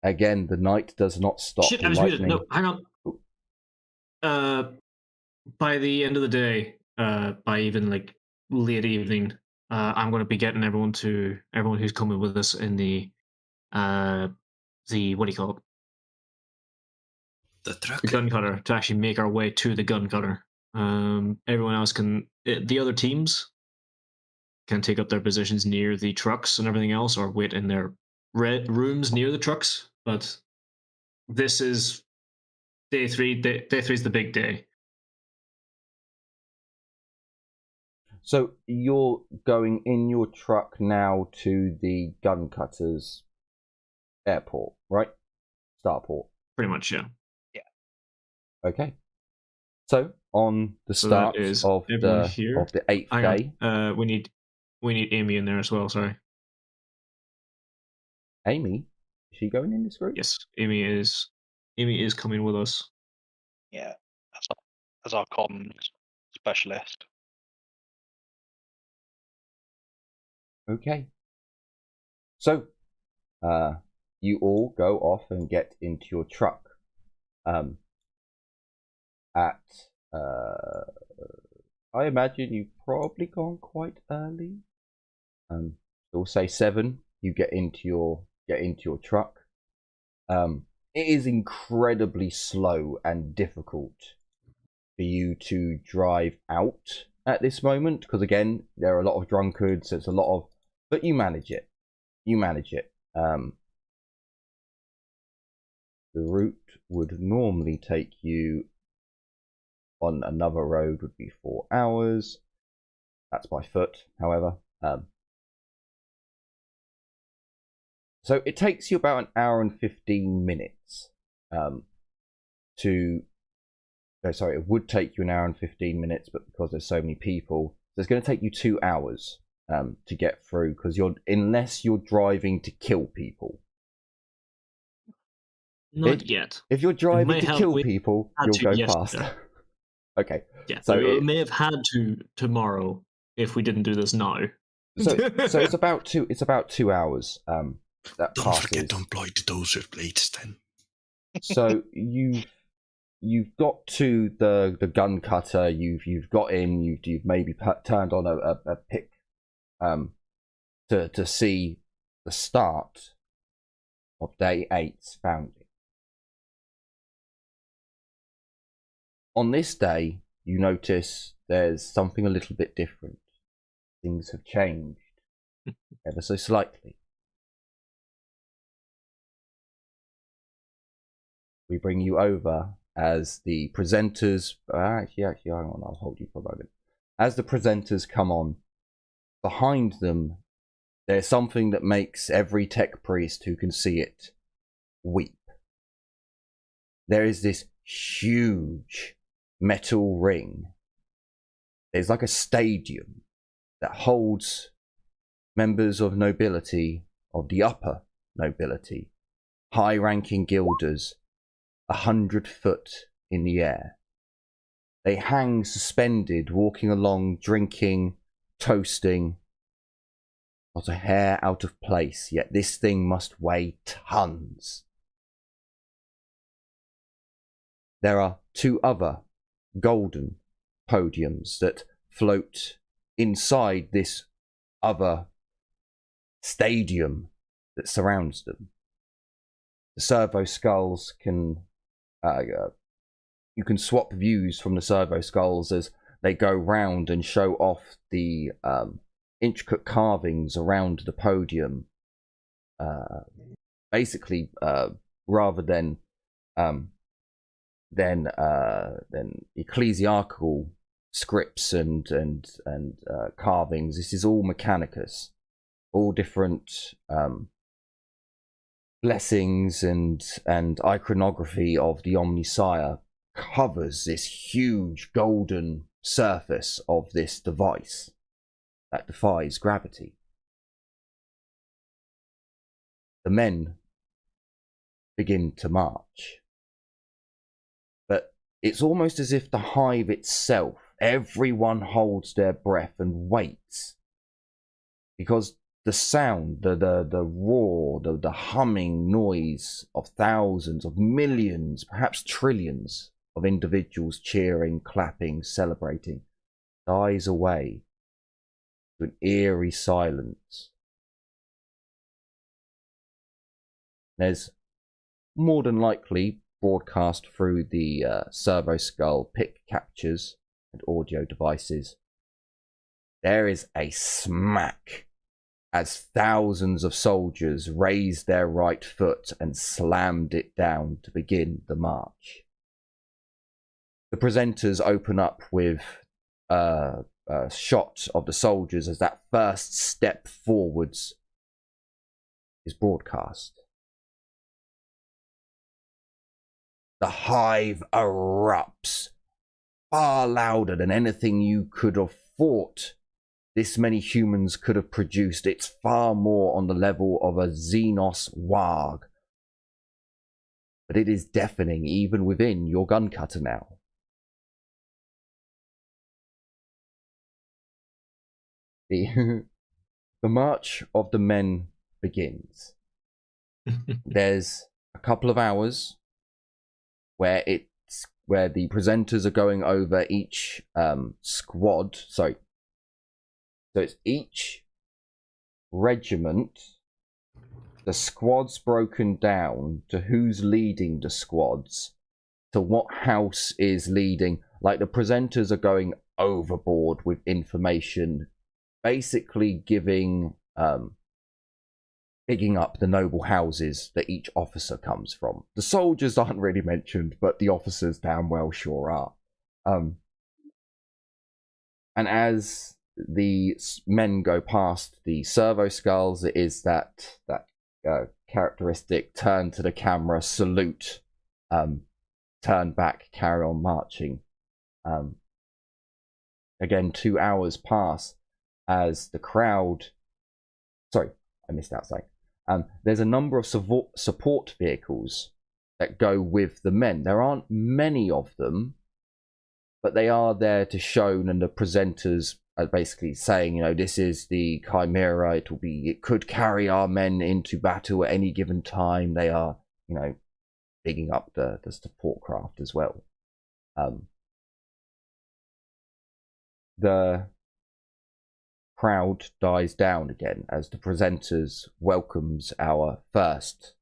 again, the night does not stop. Shit, I just muted. No, hang on. By the end of the day, by even like late evening, I'm going to be getting everyone who's coming with us in the what do you call it? The truck. The gun cutter, to actually make our way to the gun cutter. Everyone else the other teams can take up their positions near the trucks and everything else, or wait in their rooms near the trucks. But this is day 3. Day 3 is the big day. So you're going in your truck now to the gun cutters airport, right? Starport. Pretty much, yeah. Okay. So on the start of the 8th day, we need Amy in there as well. Sorry, Amy, is she going in this group? Yes, Amy is coming with us. Yeah. as our comms specialist. Okay. So, you all go off and get into your truck. I imagine you've probably gone quite early. We'll say 7. You get into your truck. It is incredibly slow and difficult for you to drive out at this moment because again there are a lot of drunkards. It's a lot of, but you manage it. The route would normally take you on another road would be 4 hours. That's by foot, however. So it takes you about an hour and 15 minutes it would take you an hour and 15 minutes, but because there's so many people, so it's going to take you 2 hours to get through, because unless you're driving to kill people. Not yet. If you're driving to kill we people, had you'll to go yesterday. faster. Okay. Yeah, So we may have had to tomorrow if we didn't do this now. So it's about 2 hours. That Don't passes. forget to employ the dozer blades then. So you've got to the gun cutter. You've got in. You've maybe turned on a pick to see the start of day 8's founding. On this day, you notice there's something a little bit different. Things have changed ever so slightly. We bring you over as the presenters. Actually, hang on, I'll hold you for a moment. As the presenters come on, behind them, there's something that makes every tech priest who can see it weep. There is this huge metal ring. There's like a stadium that holds members of nobility, of the upper nobility, high-ranking guilders, 100 foot in the air. They hang suspended, walking along, drinking, toasting. Not a hair out of place, yet this thing must weigh tons. There are 2 other golden podiums that float inside this other stadium that surrounds them. The servo skulls can you can swap views from the servo skulls as they go round and show off the intricate carvings around the podium. Basically, rather than ecclesiastical scripts and carvings, this is all Mechanicus, all different blessings and iconography of the Omnisire covers this huge golden surface of this device that defies gravity. The men begin to march, but it's almost as if the hive itself, everyone holds their breath and waits, because the sound, the roar, the humming noise of thousands, of millions, perhaps trillions of individuals cheering, clapping, celebrating, dies away to an eerie silence. There's more than likely broadcast through the servo skull pick captures and audio devices. There is a smack as thousands of soldiers raised their right foot and slammed it down to begin the march. The presenters open up with a shot of the soldiers as that first step forwards is broadcast. The hive erupts far louder than anything you could have thought this many humans could have produced. It's far more on the level of a Xenos warg. But it is deafening even within your gun cutter now. the the march of the men begins. There's a couple of hours where the presenters are going over each squad. So it's each regiment. The squad's broken down to who's leading the squads, to what house is leading. Like, the presenters are going overboard with information, basically giving bigging up the noble houses that each officer comes from. The soldiers aren't really mentioned, but the officers damn well sure are. And as the men go past the servo skulls, it is that characteristic turn to the camera, salute, turn back, carry on marching. Again, 2 hours pass as the crowd... Sorry, I missed out saying. There's a number of support vehicles that go with the men. There aren't many of them, but they are there to show, and the presenters are basically saying, this is the Chimera. It could carry our men into battle at any given time. They are, bigging up the support craft as well. The crowd dies down again as the presenters welcomes our first,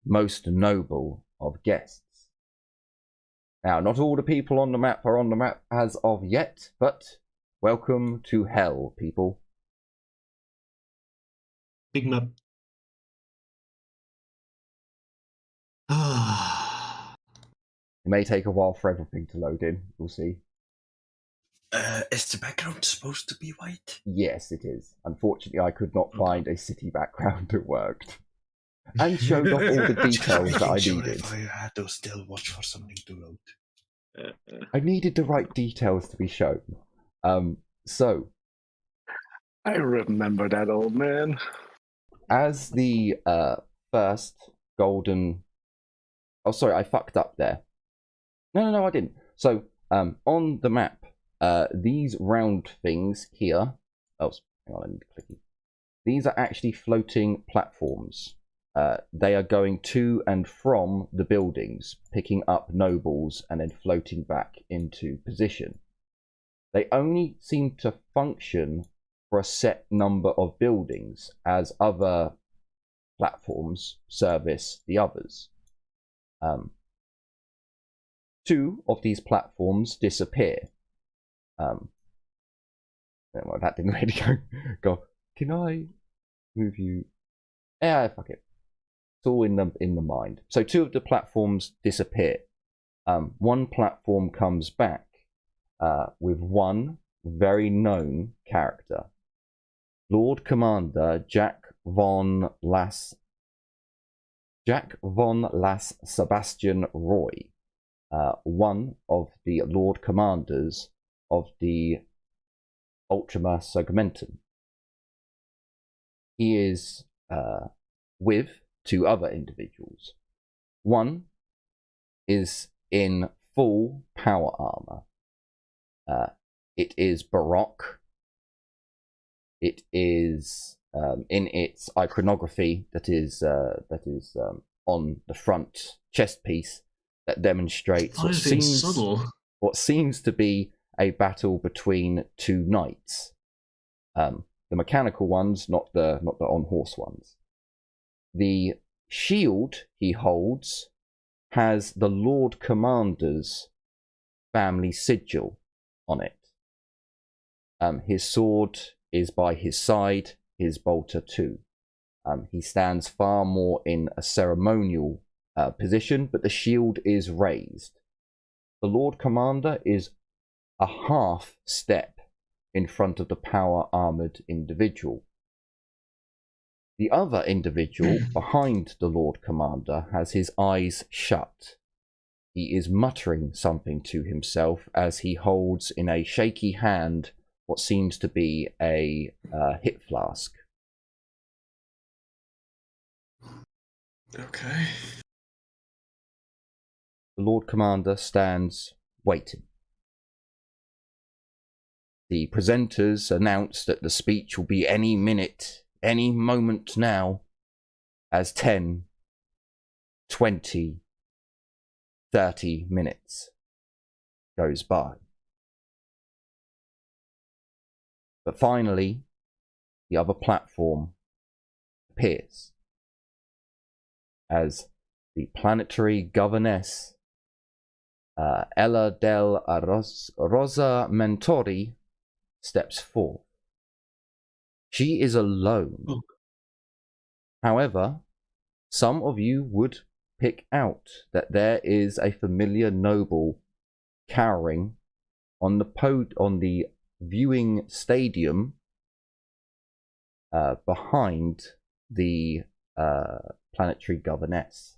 most noble of guests. Now, not all the people on the map are on the map as of yet, but welcome to hell, people. Big map. It may take a while for everything to load in. We'll see. Is the background supposed to be white? Yes, it is. Unfortunately, I could not find a city background that worked. And showed off all the details that I needed. If I had to still watch for something to load. I needed the right details to be shown. So... I remember that old man. As the first golden... Oh, sorry, I fucked up there. No, I didn't. So, on the map, these round things here... Oh, hang on, I need to click it. These are actually floating platforms. They are going to and from the buildings, picking up nobles and then floating back into position. They only seem to function for a set number of buildings, as other platforms service the others. 2 of these platforms disappear. Well, that didn't really go. Can I move you? Yeah, fuck it. It's all in the mind. So 2 of the platforms disappear. One platform comes back with one very known character, Lord Commander Jack von Las Sebastian Roy, one of the Lord Commanders of the Ultima Segmentum. He is with 2 other individuals. One is in full power armor. It is Baroque. It is in its iconography that is on the front chest piece that demonstrates what seems to be a battle between 2 knights. The mechanical ones, not the on horse ones. The shield he holds has the Lord Commander's family sigil on it. His sword is by his side, his bolter too. He stands far more in a ceremonial position, but the shield is raised. The Lord Commander is a half step in front of the power-armoured individual. The other individual behind the Lord Commander has his eyes shut. He is muttering something to himself as he holds in a shaky hand what seems to be a hip flask. Okay. The Lord Commander stands waiting. The presenters announce that the speech will be any minute, any moment now, as 10, 20, 30 minutes goes by. But finally, the other platform appears as the planetary governess, Ella del Rosa Mentori, steps forth. She is alone. However, some of you would pick out that there is a familiar noble cowering on the viewing stadium behind the planetary governess,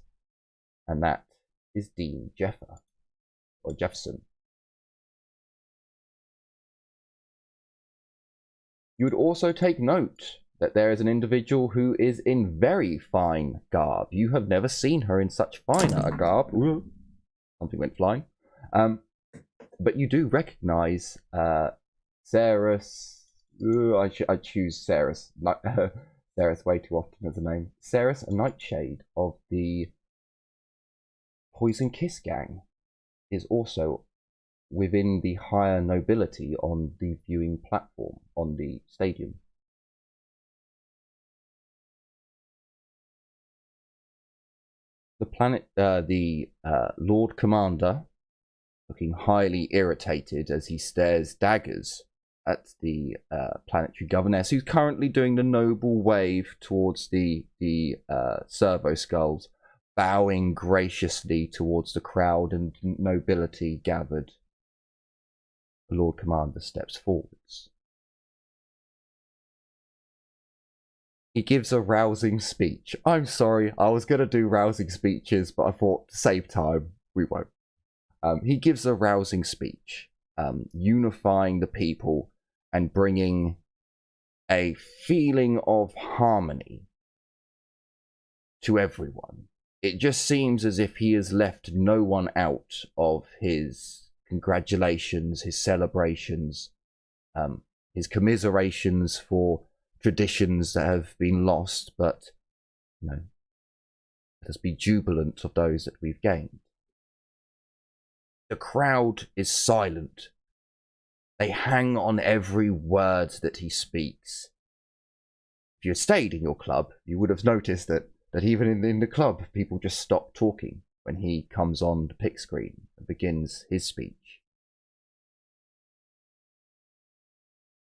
and that is Dean Jefferson. You would also take note that there is an individual who is in very fine garb. You have never seen her in such fine a garb. Ooh, something went flying. But you do recognize Ceres. I choose Ceres. Ceres way too often as a name. Ceres, a nightshade of the Poison Kiss gang, is also within the higher nobility on the viewing platform on the stadium. The Lord Commander, looking highly irritated as he stares daggers at the planetary governess, who's currently doing the noble wave towards the servo skulls, bowing graciously towards the crowd and nobility gathered. The Lord Commander steps forwards. He gives a rousing speech. I'm sorry, I was going to do rousing speeches, but I thought to save time, we won't. He gives a rousing speech, unifying the people and bringing a feeling of harmony to everyone. It just seems as if he has left no one out of his congratulations, his celebrations, his commiserations for traditions that have been lost, but let us be jubilant of those that we've gained. The crowd is silent. They hang on every word that he speaks. If you had stayed in your club, you would have noticed that even in the club, people just stop talking when he comes on the pick screen and begins his speech.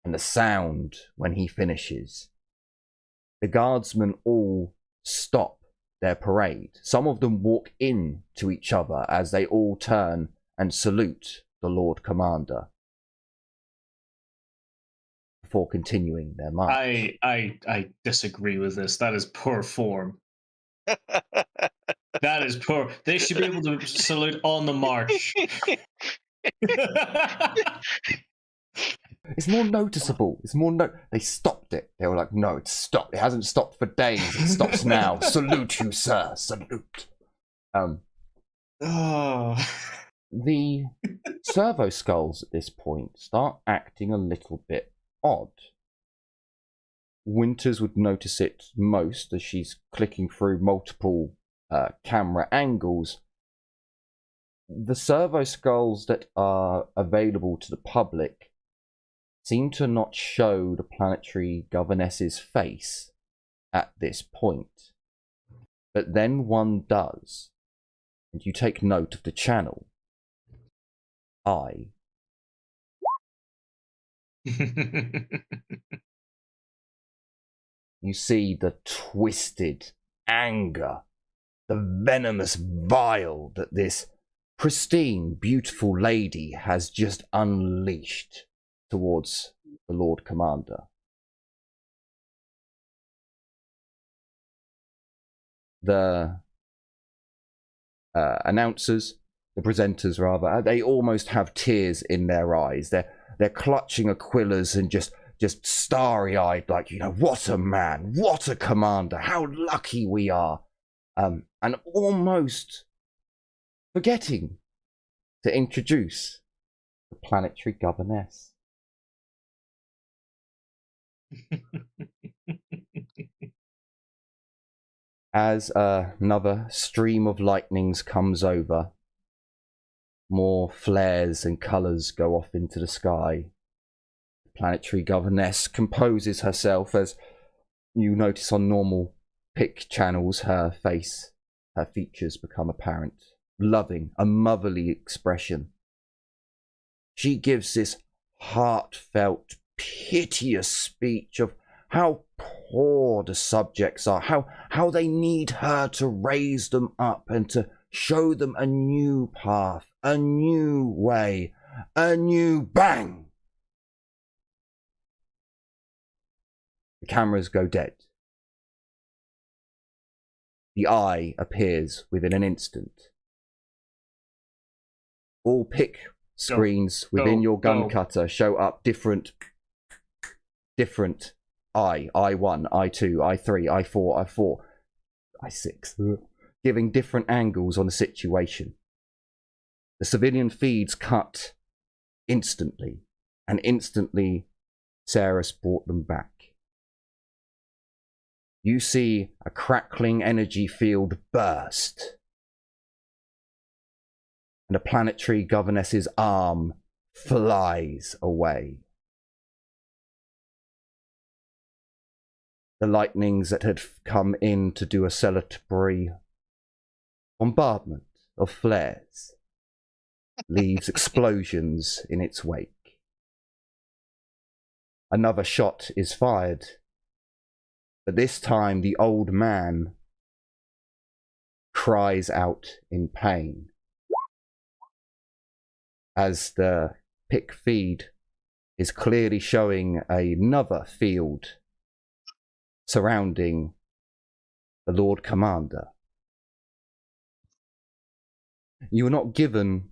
And the sound when he finishes. The guardsmen all stop their parade. Some of them walk in to each other as they all turn and salute the Lord Commander before continuing their march. I disagree with this. That is poor form. That is poor. They should be able to salute on the march. It's more noticeable. It's more they stopped it. They were like, no, it's stopped. It hasn't stopped for days. It stops now. Salute you, sir. Salute. The servo skulls at this point start acting a little bit odd. Winters would notice it most as she's clicking through multiple camera angles. The servo skulls that are available to the public seem to not show the planetary governess's face at this point. But then one does, and you take note of the channel. You see the twisted anger, the venomous bile that this pristine, beautiful lady has just unleashed towards the Lord Commander. The announcers, the presenters rather, they almost have tears in their eyes. They're clutching Aquila's and just starry-eyed, like, what a man, what a commander, how lucky we are, and almost forgetting to introduce the planetary governess. As another stream of lightnings comes over, more flares and colours go off into the sky. The planetary governess composes herself. As you notice on normal pic channels, her face, her features become apparent. Loving, a motherly expression. She gives this heartfelt, piteous speech of how poor the subjects are, how they need her to raise them up and to show them a new path, a new way, a new bang. The cameras go dead. The eye appears within an instant. All pick screens within your gun cutter show up different I1, I2, I3, I4, I4, I6, giving different angles on the situation. The civilian feeds cut instantly, and instantly Sarah's brought them back. You see a crackling energy field burst, and the planetary governess's arm flies away. The lightnings that had come in to do a celebratory bombardment of flares leaves explosions in its wake. Another shot is fired, but this time the old man cries out in pain as the pick feed is clearly showing another field surrounding the Lord Commander. You are not given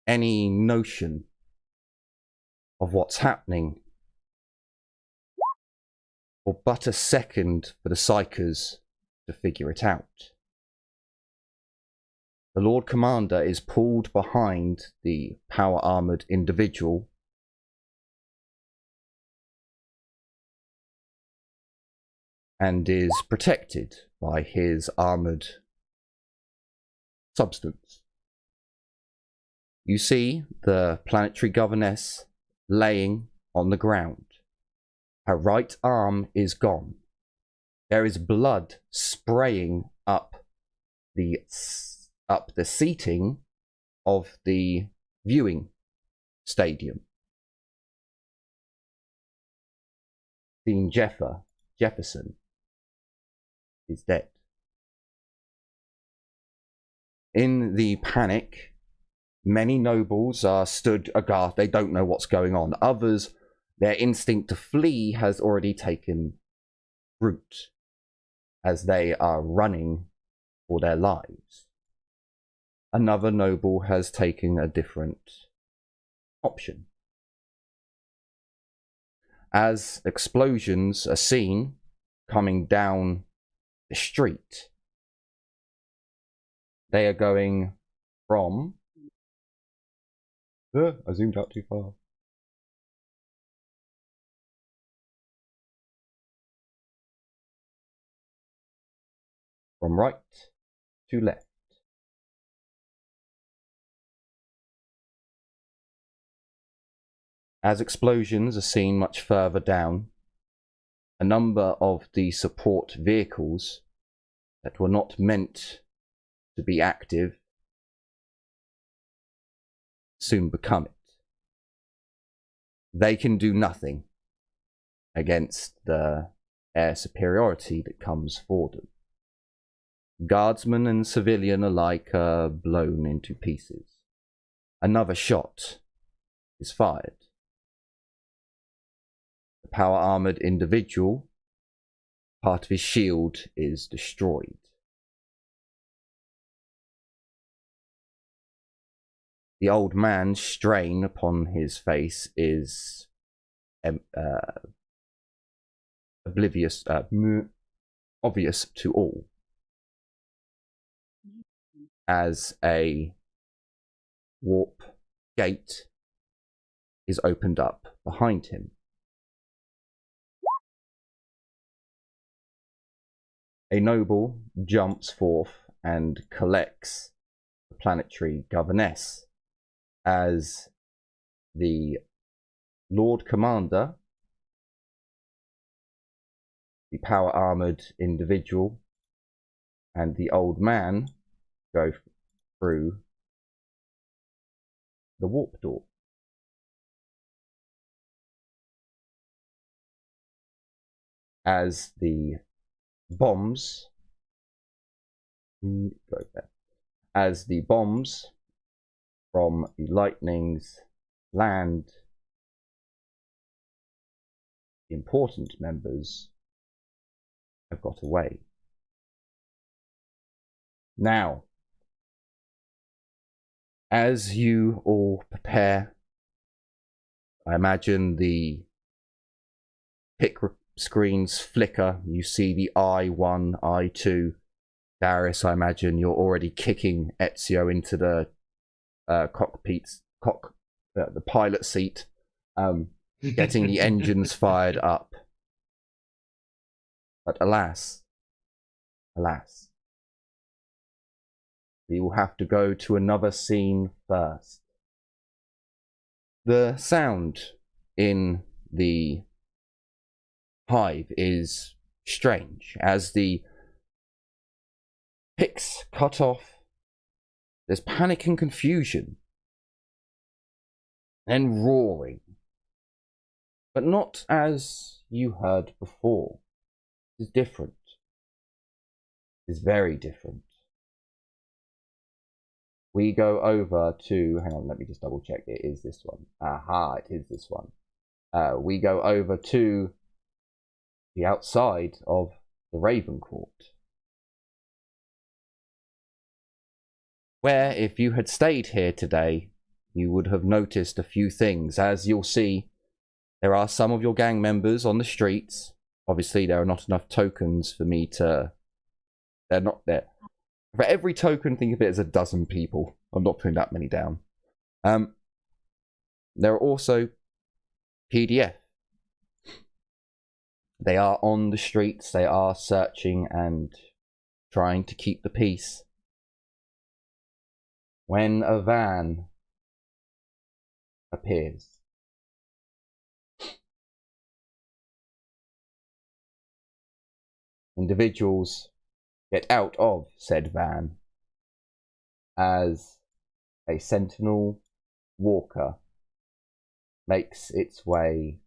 any notion of what's happening, or but a second for the psychers to figure it out. The Lord Commander is pulled behind the power-armoured individual and is protected by his armoured substance. You see the planetary governess laying on the ground. Her right arm is gone. There is blood spraying up the seating of the viewing stadium. Dean Jefferson is dead. In the panic, many nobles are stood aghast. They don't know what's going on. Others, their instinct to flee has already taken root as they are running for their lives. Another noble has taken a different option. As explosions are seen coming down the street, they are going from... I zoomed out too far. From right to left. As explosions are seen much further down, a number of the support vehicles that were not meant to be active soon become it. They can do nothing against the air superiority that comes for them. Guardsmen and civilian alike are blown into pieces. Another shot is fired. The power-armoured individual, part of his shield is destroyed. The old man's strain upon his face is obvious to all, as a warp gate is opened up behind him. a noble jumps forth and collects the planetary governess as the Lord Commander, the power armored individual, and the old man go through the warp door. As the bombs from the lightnings land, the important members have got away. Now, as you all prepare, I imagine the pick screens flicker. You see the I1, I2. Darius, I imagine you're already kicking Ezio into the the pilot seat, getting the engines fired up. But alas, we will have to go to another scene first. The sound in the hive is strange. As the picks cut off, there's panic and confusion, and roaring. But not as you heard before. It's different. It's very different. We go over to, hang on, let me just double check. It is this one. Aha, it is this one. We go over to the outside of the Raven Court, where if you had stayed here today, you would have noticed a few things. As you'll see, there are some of your gang members on the streets. Obviously, there are not enough tokens for me to... They're not there. For every token, think of it as a dozen people. I'm not putting that many down. There are also PDF. They are on the streets. They are searching and trying to keep the peace. When a van appears. Individuals get out of said van as a sentinel walker makes its way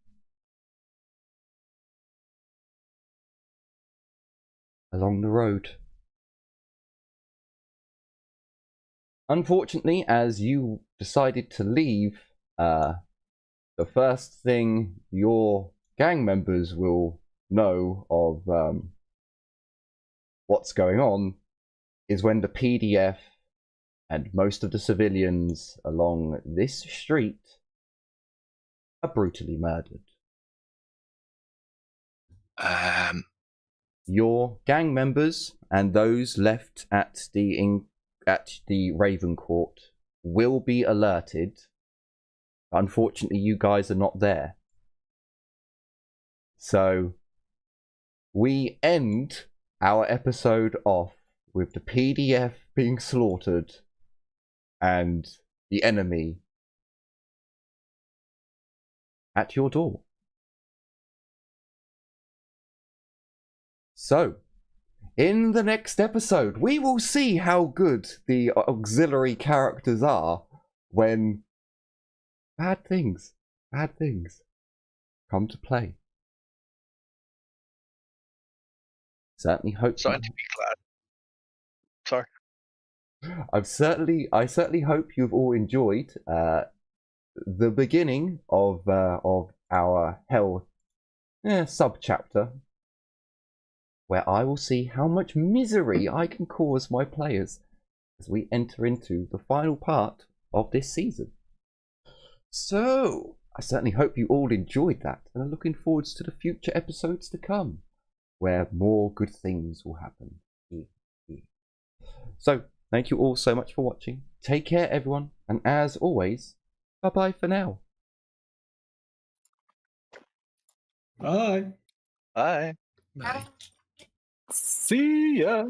along the road. Unfortunately, as you decided to leave, the first thing your gang members will know of what's going on is when the PDF and most of the civilians along this street are brutally murdered. Your gang members and those left at the Raven Court will be alerted. Unfortunately, you guys are not there. So, we end our episode off with the PDF being slaughtered and the enemy at your door. So, in the next episode, we will see how good the auxiliary characters are when bad things come to play. Certainly hope. Starting to be glad. Sorry. I certainly hope you've all enjoyed the beginning of our Hell sub chapter, where I will see how much misery I can cause my players as we enter into the final part of this season. So, I certainly hope you all enjoyed that and are looking forward to the future episodes to come, where more good things will happen. So, thank you all so much for watching. Take care, everyone, and as always, bye-bye for now. Bye. Bye. Bye. See ya.